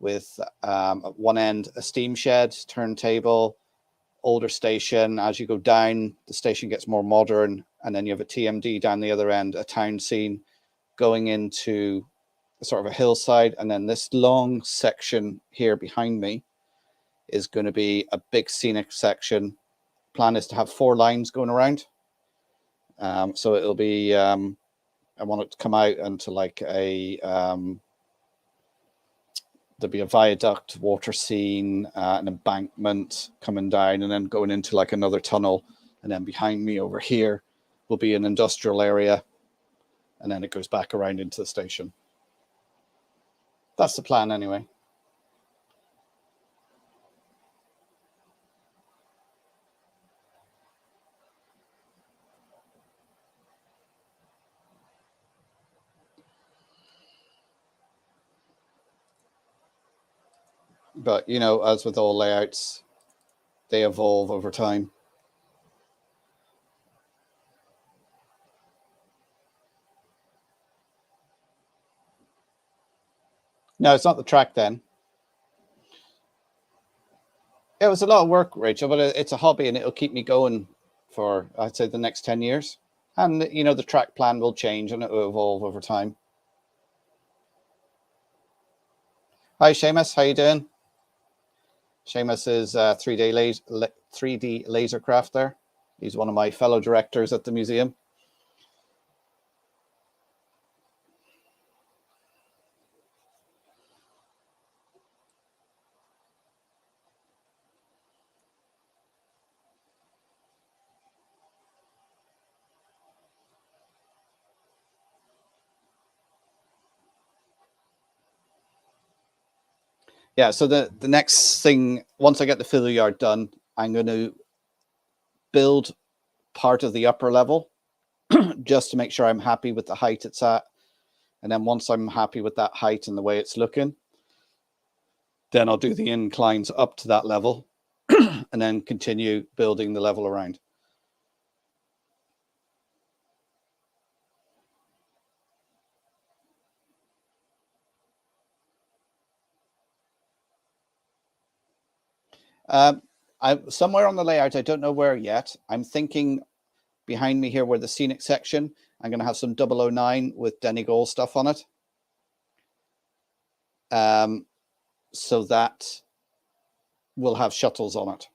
with at one end a steam shed, turntable, older station. As you go down, the station gets more modern, and then you have a TMD down the other end, a town scene going into sort of a hillside, and then this long section here behind me is going to be a big scenic section. Plan is to have 4 lines going around, so it'll be I want it to come out into like a there'll be a viaduct, water scene, an embankment coming down, and then going into like another tunnel. And then behind me over here will be an industrial area. And then it goes back around into the station. That's the plan anyway. But, you know, as with all layouts, they evolve over time. No, it's not the track then. It was a lot of work, Rachel, but it's a hobby and it'll keep me going for, I'd say, the next 10 years. And, you know, the track plan will change and it will evolve over time. Hi, Seamus. How you doing? Seamus is 3D laser craft there. He's one of my fellow directors at the museum. Yeah, so the next thing, once I get the filler yard done, I'm going to build part of the upper level just to make sure I'm happy with the height it's at. And then once I'm happy with that height and the way it's looking, then I'll do the inclines up to that level. and then continue building the level around. I'm somewhere on the layout. I don't know where yet. I'm thinking behind me here where the scenic section, I'm going to have some 009 with Donegal stuff on it. So that will have shuttles on it.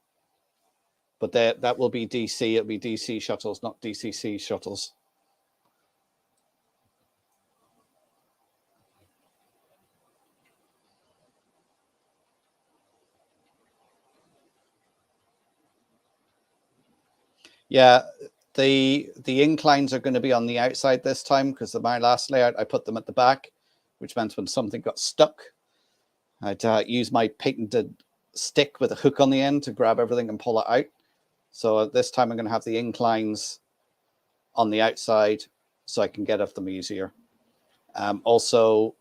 But that will be DC. It'll be DC shuttles, not DCC shuttles. Yeah, the inclines are going to be on the outside this time because my last layout, I put them at the back, which meant when something got stuck, I'd use my patented stick with a hook on the end to grab everything and pull it out. So this time I'm going to have the inclines on the outside so I can get at them easier. Also,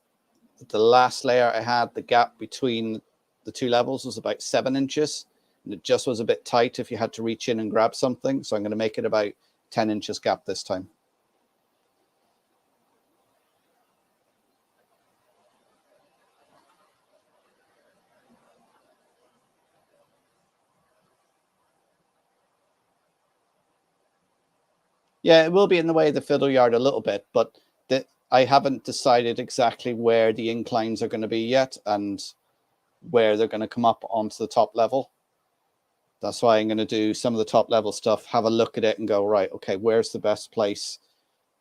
the last layer I had, the gap between the two levels was about 7 inches. And it just was a bit tight if you had to reach in and grab something. So I'm going to make it about 10 inches gap this time. Yeah, it will be in the way of the fiddle yard a little bit, but I haven't decided exactly where the inclines are going to be yet and where they're going to come up onto the top level. That's why I'm going to do some of the top level stuff, have a look at it and go, right, okay, where's the best place?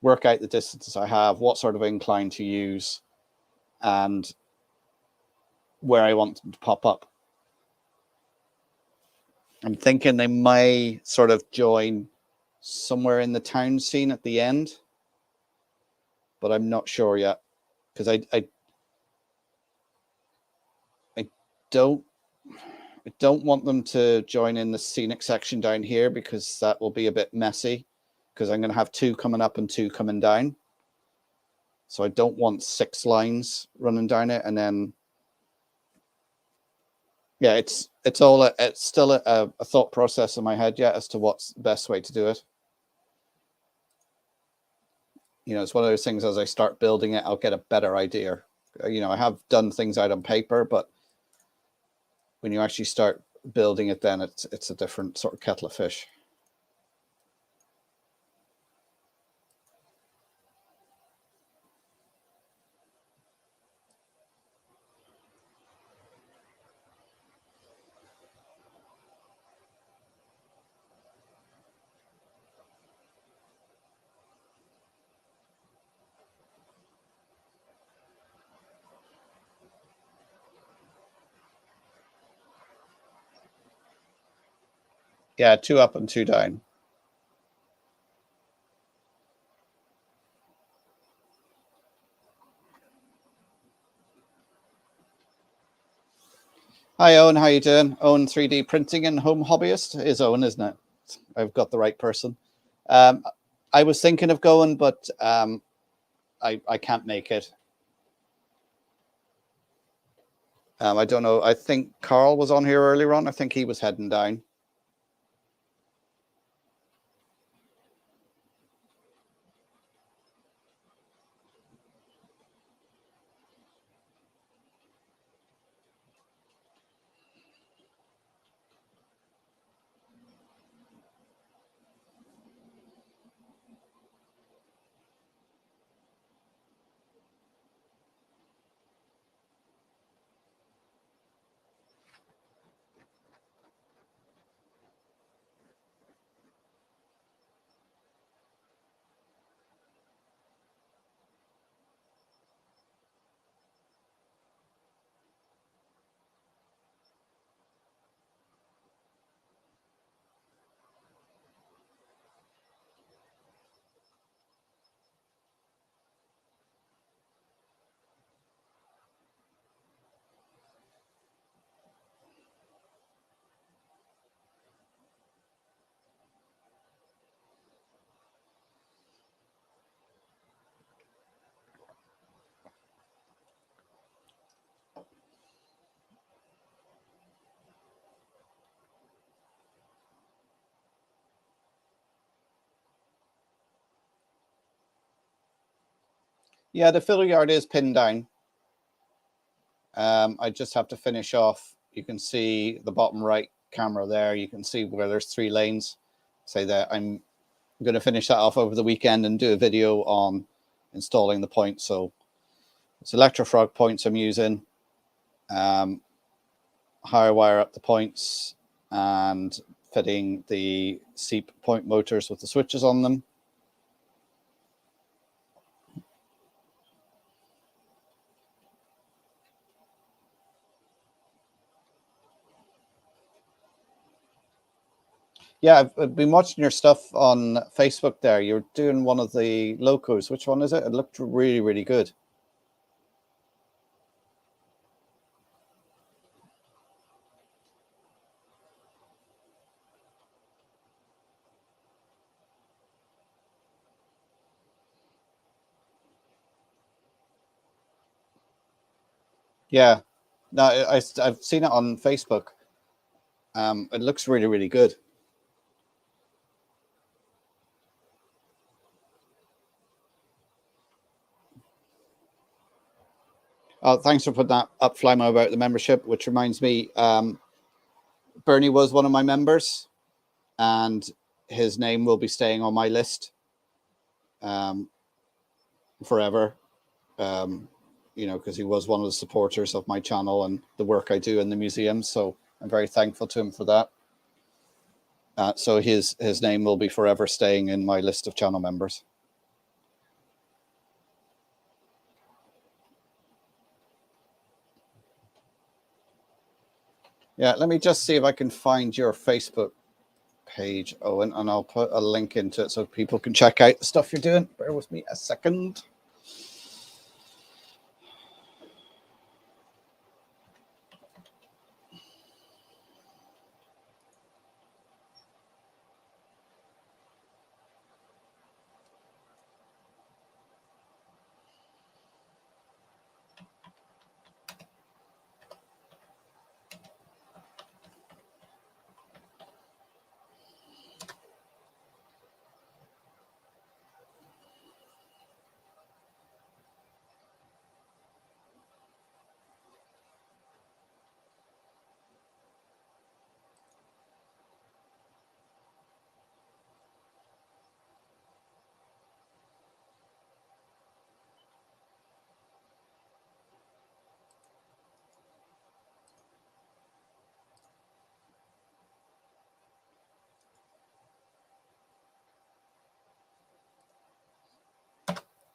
Work out the distances I have, what sort of incline to use, and where I want them to pop up. I'm thinking they may sort of join somewhere in the town scene at the end, but I'm not sure yet because I don't want them to join in the scenic section down here because that will be a bit messy because I'm going to have 2 coming up and 2 coming down. So I don't want 6 lines running down it. And then, yeah, it's still a thought process in my head yet as to what's the best way to do it. You know, it's one of those things as I start building it, I'll get a better idea. You know, I have done things out on paper, but when you actually start building it, then it's a different sort of kettle of fish. Yeah, 2 up and 2 down. Hi, Owen. How you doing? Owen 3D Printing and Home Hobbyist is Owen, isn't it? I've got the right person. I was thinking of going, but I can't make it. I don't know. I think Carl was on here earlier on. I think he was heading down. Yeah, the fiddle yard is pinned down. I just have to finish off. You can see the bottom right camera there. You can see where there's 3 lanes. Say that I'm going to finish that off over the weekend and do a video on installing the points. So it's Electrofrog points I'm using. Hire wire up the points and fitting the seep point motors with the switches on them. Yeah, I've been watching your stuff on Facebook there. You're doing one of the locos. Which one is it? It looked really, really good. Yeah, no, I've seen it on Facebook. It looks really, really good. Oh, thanks for putting that up, Flymo, about the membership, which reminds me, Bernie was one of my members, and his name will be staying on my list forever. You know, because he was one of the supporters of my channel and the work I do in the museum. So I'm very thankful to him for that. So his name will be forever staying in my list of channel members. Yeah, let me just see if I can find your Facebook page, Owen, and I'll put a link into it so people can check out the stuff you're doing. Bear with me a second.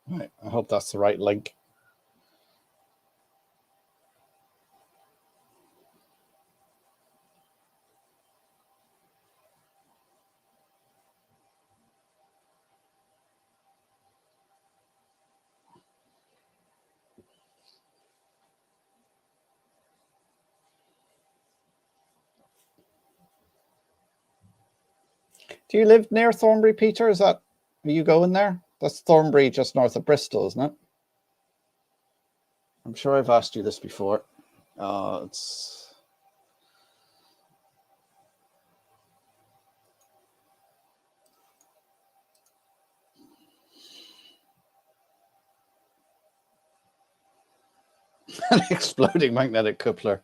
Right, I hope that's the right link. Do you live near Thornbury, Peter? Are you going there? That's Thornbury, just north of Bristol, isn't it? I'm sure I've asked you this before. It's an exploding magnetic coupler.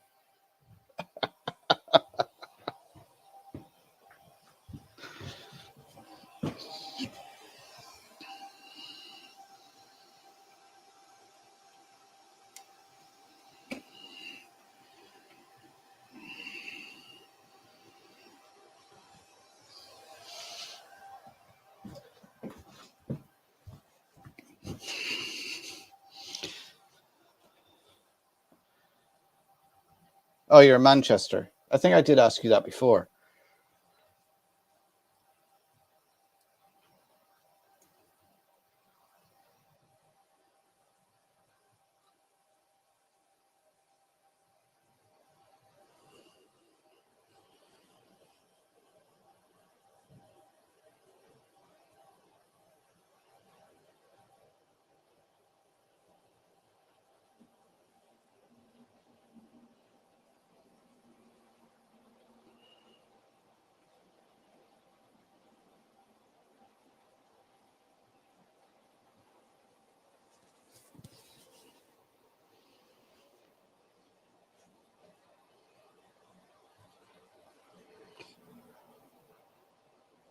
Oh, you're in Manchester. I think I did ask you that before.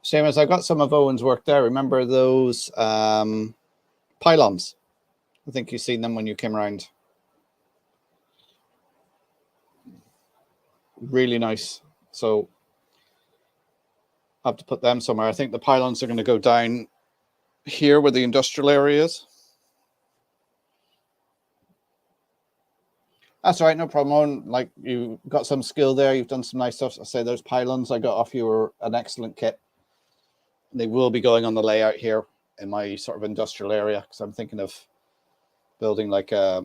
Seamus, I got some of Owen's work there. Remember those pylons? I think you've seen them when you came around. Really nice. So I have to put them somewhere. I think the pylons are going to go down here where the industrial area is. That's all right, no problem. Owen, like, you got some skill there. You've done some nice stuff. I say those pylons I got off you were an excellent kit. They will be going on the layout here in my sort of industrial area, because I'm thinking of building like a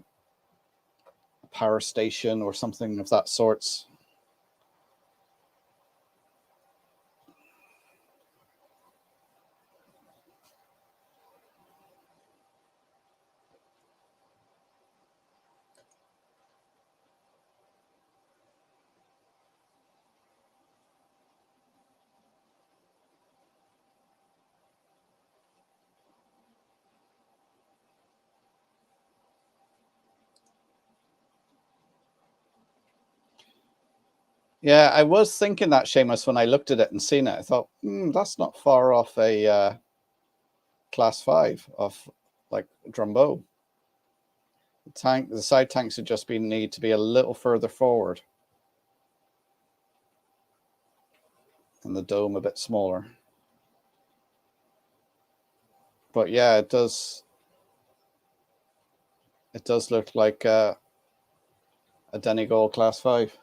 power station or something of that sorts. Yeah, I was thinking that, Seamus, when I looked at it and seen it. I thought, that's not far off a class 5 of like Drumbo. The side tanks would just need to be a little further forward, and the dome a bit smaller. But yeah, it does look like a Donegal class 5.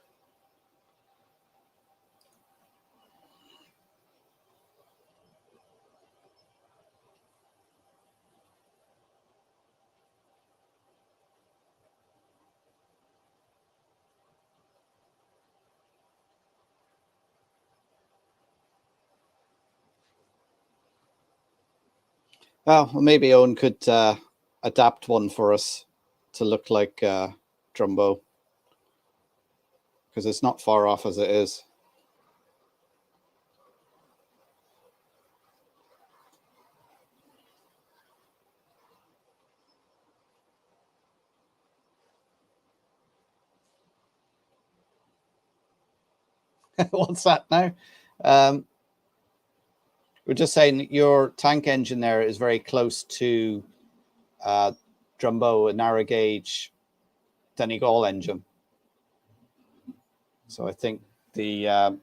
Well, maybe Owen could adapt one for us to look like Drumbo, because it's not far off as it is. What's that now? We're just saying your tank engine there is very close to Drumbo, a narrow gauge Donegal engine. So I think the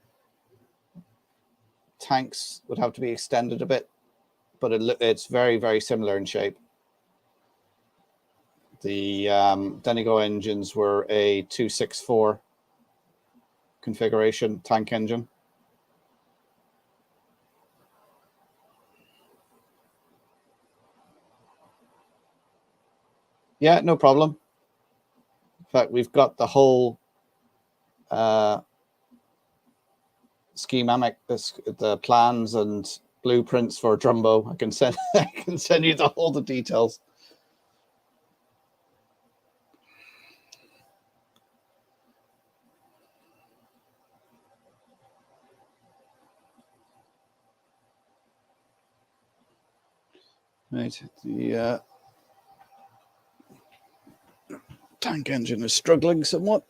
tanks would have to be extended a bit, but it's very, very similar in shape. The Donegal engines were a 264 configuration tank engine. Yeah, no problem. In fact, we've got the whole schematic, the plans and blueprints for Drumbo. I can send you all the details. Right, the tank engine is struggling somewhat.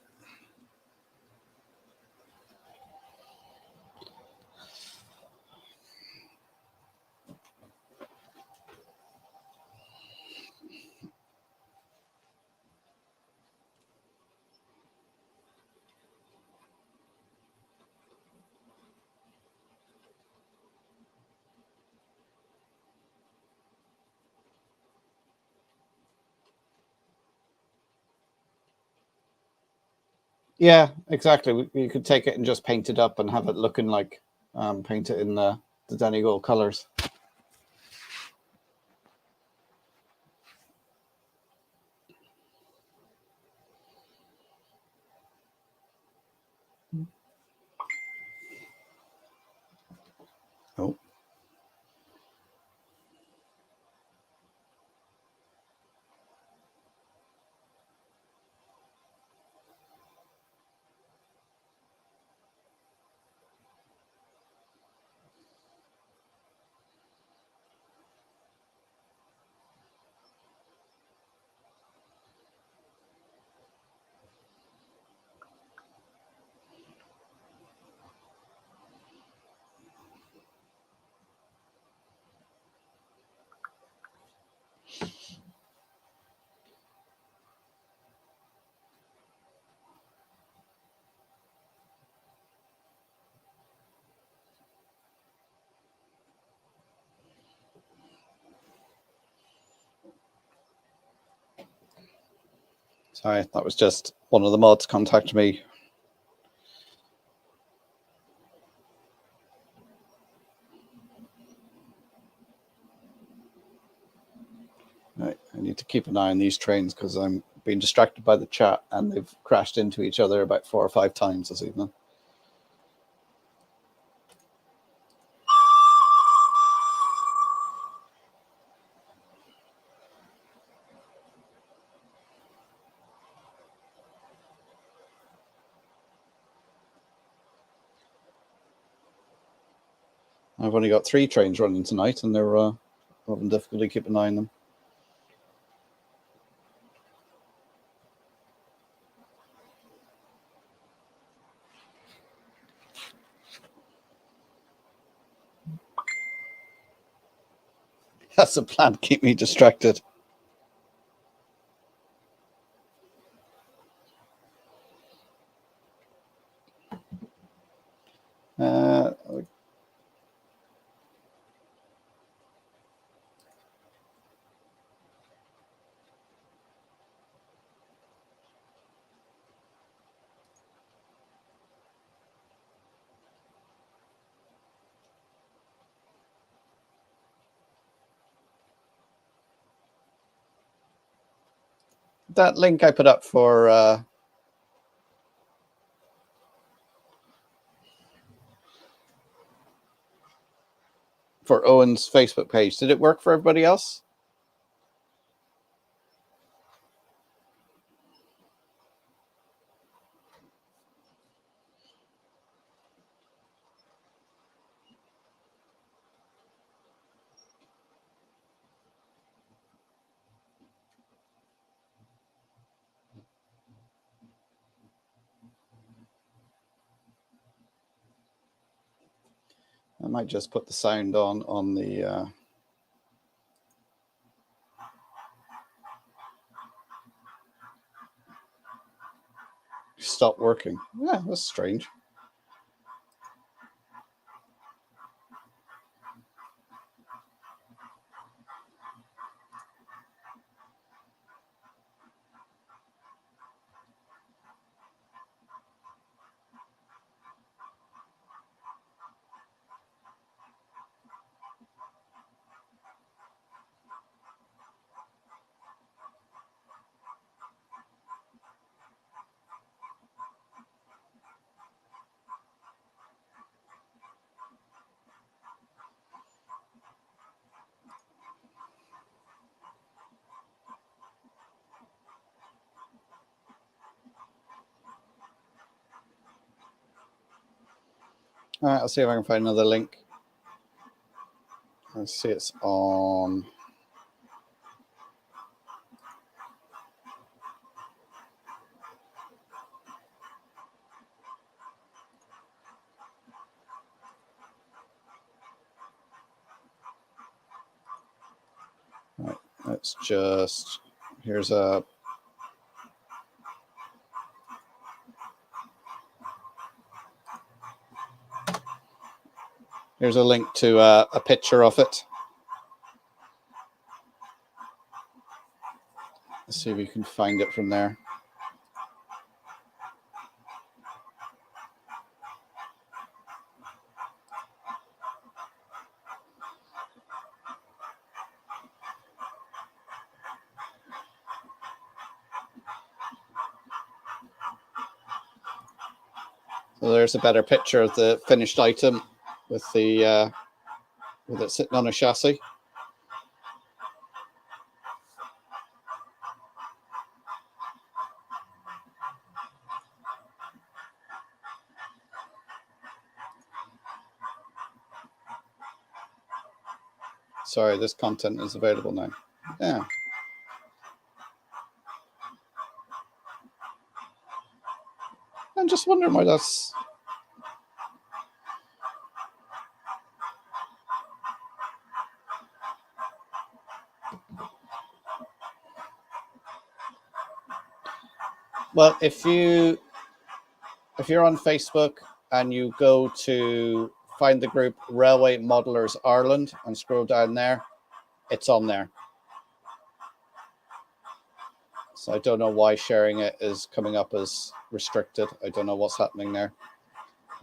Yeah, exactly. You could take it and just paint it up and have it looking like paint it in the Donegal colors. Oh. Sorry, that was just one of the mods contacted me. Right, I need to keep an eye on these trains because I'm being distracted by the chat and they've crashed into each other about 4 or 5 times this evening. I've only got 3 trains running tonight and they're having difficulty keeping an eye on them. That's the plan, keep me distracted. That link I put up for Owen's Facebook page, did it work for everybody else? I might just put the sound on the stop working. Yeah, that's strange. All right, I'll see if I can find another link. Let's see, it's on. Right, let's just, here's a link to a picture of it. Let's see if we can find it from there. So there's a better picture of the finished item with the with it sitting on a chassis. Sorry, this content is available now. Yeah. I'm just wondering why that's. Well, if you're on Facebook and you go to find the group Railway Modelers Ireland and scroll down there, it's on there. So I don't know why sharing it is coming up as restricted. I don't know what's happening there.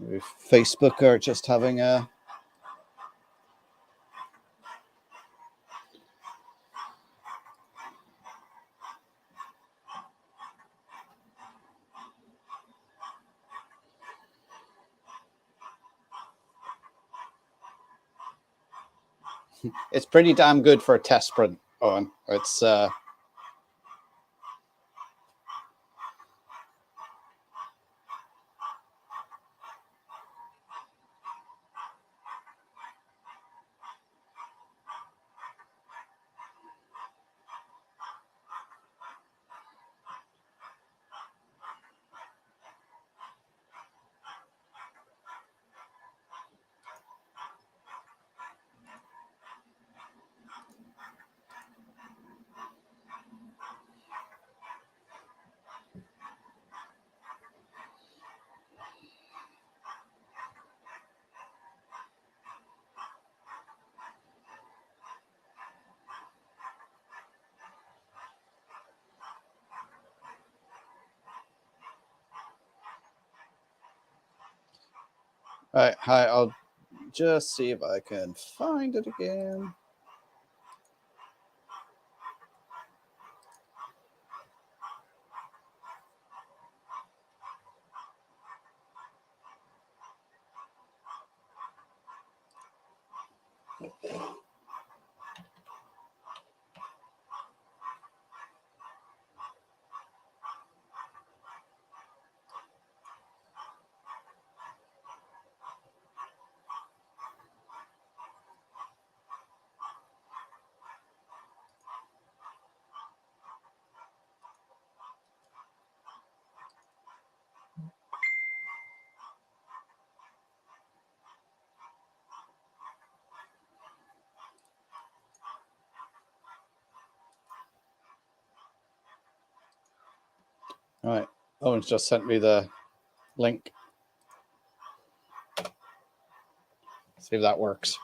Maybe Facebook are just having a... It's pretty damn good for a test print, Owen. It's right. Hi, I'll just see if I can find it again. All right. Owen's just sent me the link. See if that works.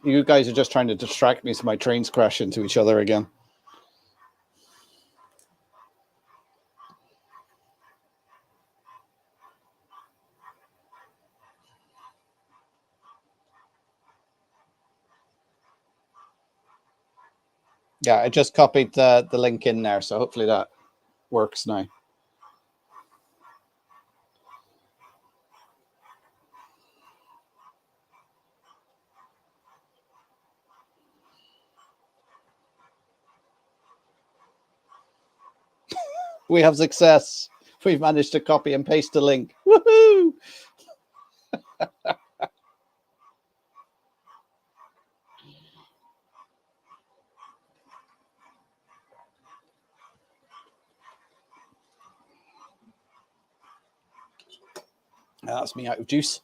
You guys are just trying to distract me so my trains crash into each other again. Yeah, I just copied the link in there, so hopefully that works now. We have success. We've managed to copy and paste the link. Woohoo! That's me out of juice.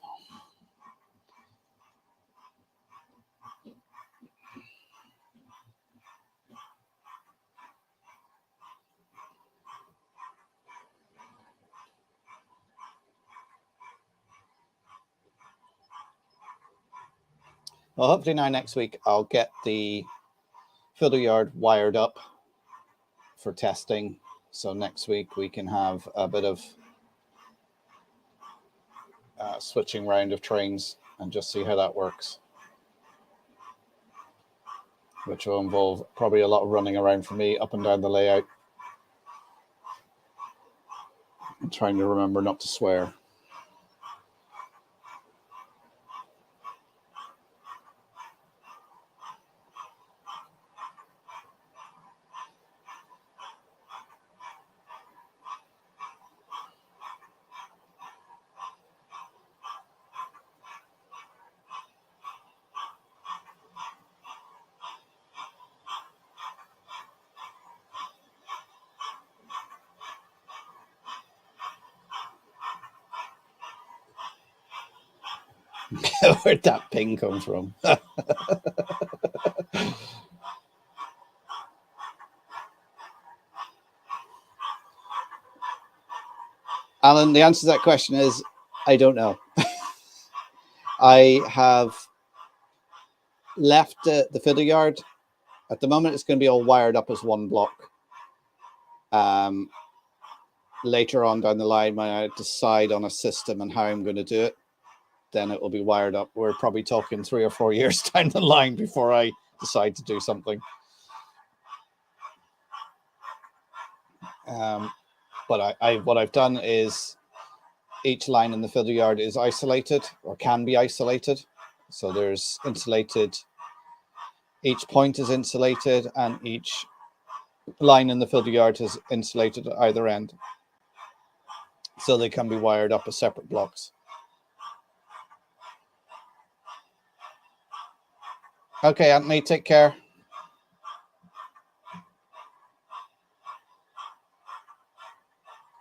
Well, hopefully now next week I'll get the fiddle yard wired up for testing. So next week we can have a bit of switching round of trains and just see how that works, which will involve probably a lot of running around for me up and down the layout. I'm trying to remember not to swear. Where'd that ping come from? Alan, the answer to that question is I don't know. I have left the fiddle yard At the moment, it's going to be all wired up as one block. Later on down the line, when I decide on a system and how I'm going to do it, then it will be wired up. We're probably talking 3 or 4 years down the line before I decide to do something. But what I've done is each line in the fiddle yard is isolated or can be isolated. So there's insulated, each point is insulated, and each line in the fiddle yard is insulated at either end. So they can be wired up as separate blocks. Okay, Anthony, take care.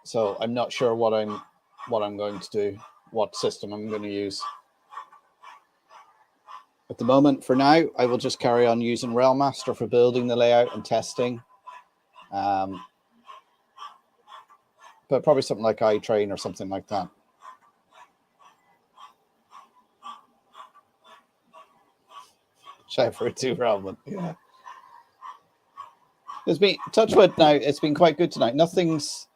So I'm not sure what I'm going to do, what system I'm going to use. At the moment, for now, I will just carry on using Railmaster for building the layout and testing. But probably something like iTrain or something like that. Shout for it too, Roman. Yeah. It's been, touch wood now, it's been quite good tonight. Nothing's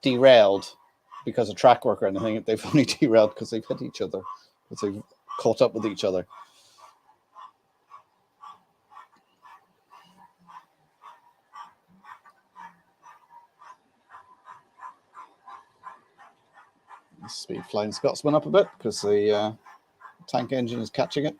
derailed because of track work or anything. They've only derailed because they've hit each other, because they've caught up with each other. Speed Flying Scotsman up a bit because the tank engine is catching it.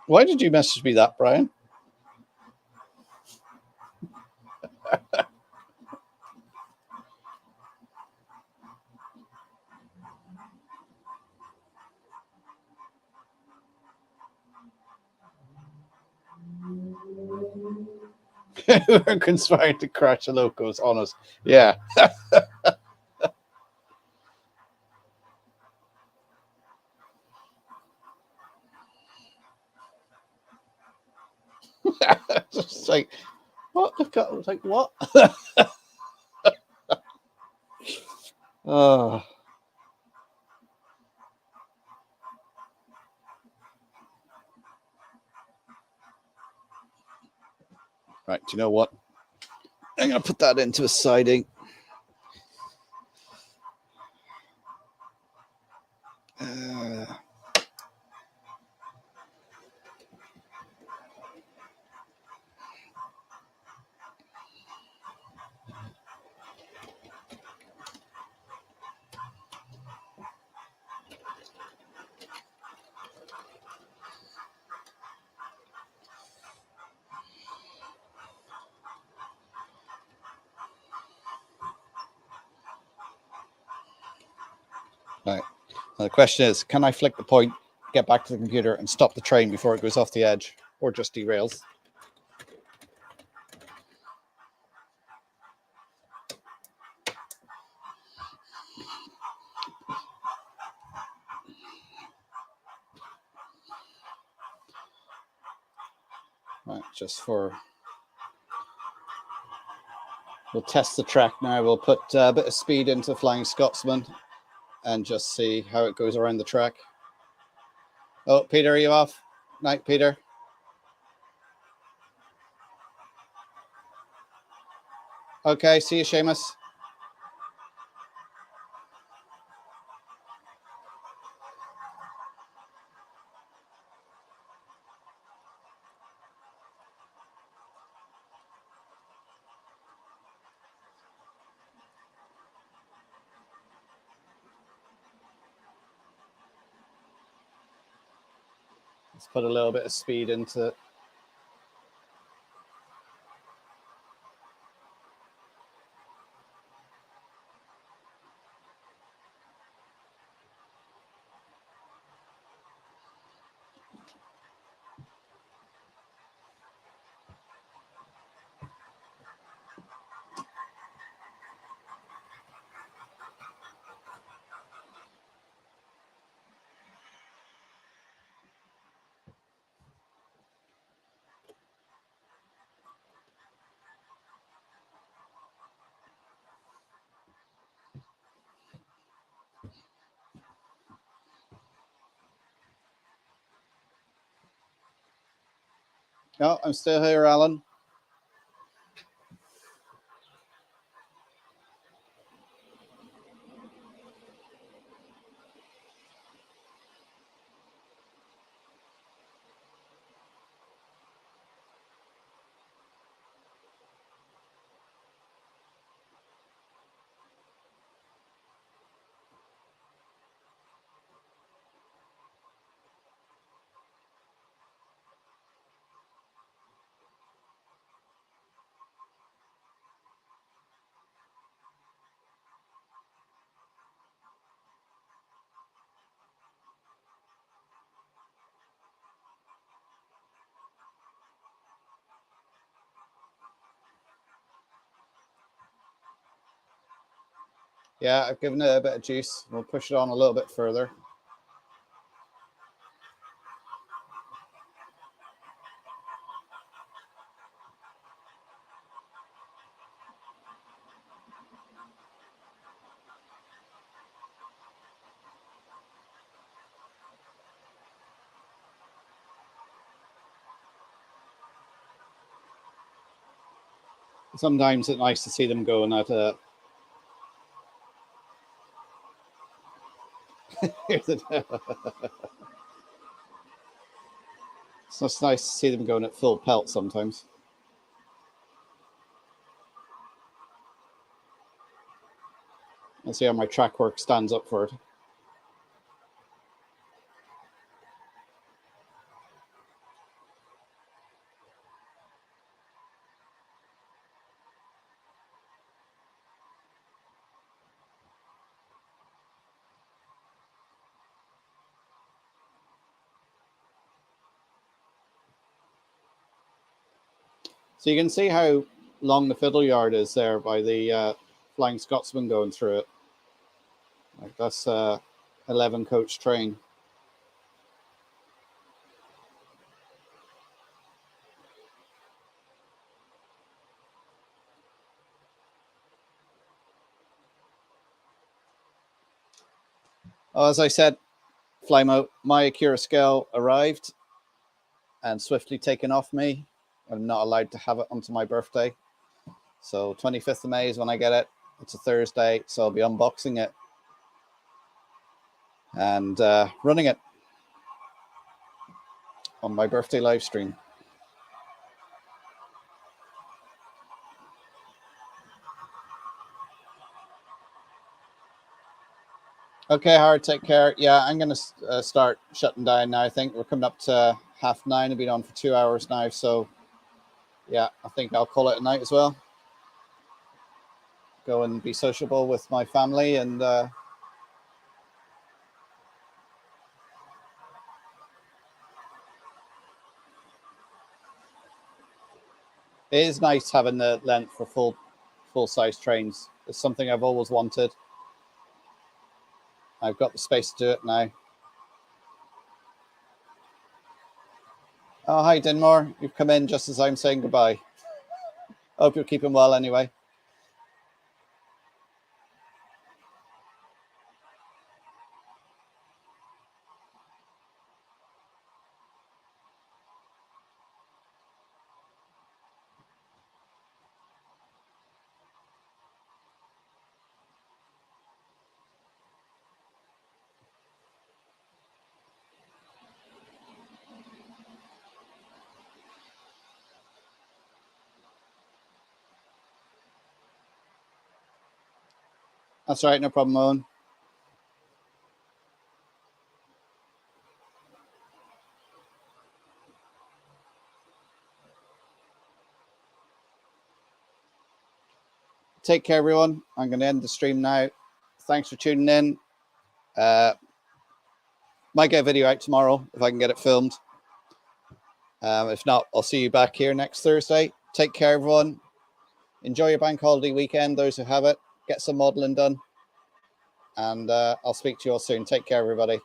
Why did you message me that, Brian? We're conspiring to crash the locos on us. Yeah. Just like, what? Like, what? Oh. Right, do you know what? I'm going to put that into a siding. Right. Now the question is, can I flick the point, get back to the computer, and stop the train before it goes off the edge, or just derails? Right, just for... We'll test the track now. We'll put a bit of speed into Flying Scotsman and just see how it goes around the track. Oh, Peter, are you off? Night, Peter. Okay, see you, Seamus. Let's put a little bit of speed into it. No, I'm still here, Alan. Yeah, I've given it a bit of juice. We'll push it on a little bit further. Sometimes it's nice to see them going at a. It's just nice to see them going at full pelt sometimes. Let's see how my track work stands up for it. So you can see how long the fiddle yard is there by the Flying Scotsman going through it. Like that's 11 coach train. Oh, as I said, Flymo, my Acura scale arrived and swiftly taken off me. I'm not allowed to have it until my birthday. So 25th of May is when I get it. It's a Thursday, so I'll be unboxing it and running it on my birthday live stream. Okay, Howard, take care. Yeah, I'm going to start shutting down now. I think we're coming up to 9:30. I've been on for 2 hours now. So, yeah, I think I'll call it a night as well. Go and be sociable with my family. And it is nice having the length for full-size trains. It's something I've always wanted. I've got the space to do it now. Oh, hi, Dinmore. You've come in just as I'm saying goodbye. Hope you're keeping well anyway. That's all right, no problem, Owen. Take care, everyone. I'm going to end the stream now. Thanks for tuning in. Might get a video out tomorrow if I can get it filmed. If not, I'll see you back here next Thursday. Take care, everyone. Enjoy your bank holiday weekend, those who have it. Get some modeling done. And I'll speak to you all soon. Take care, everybody.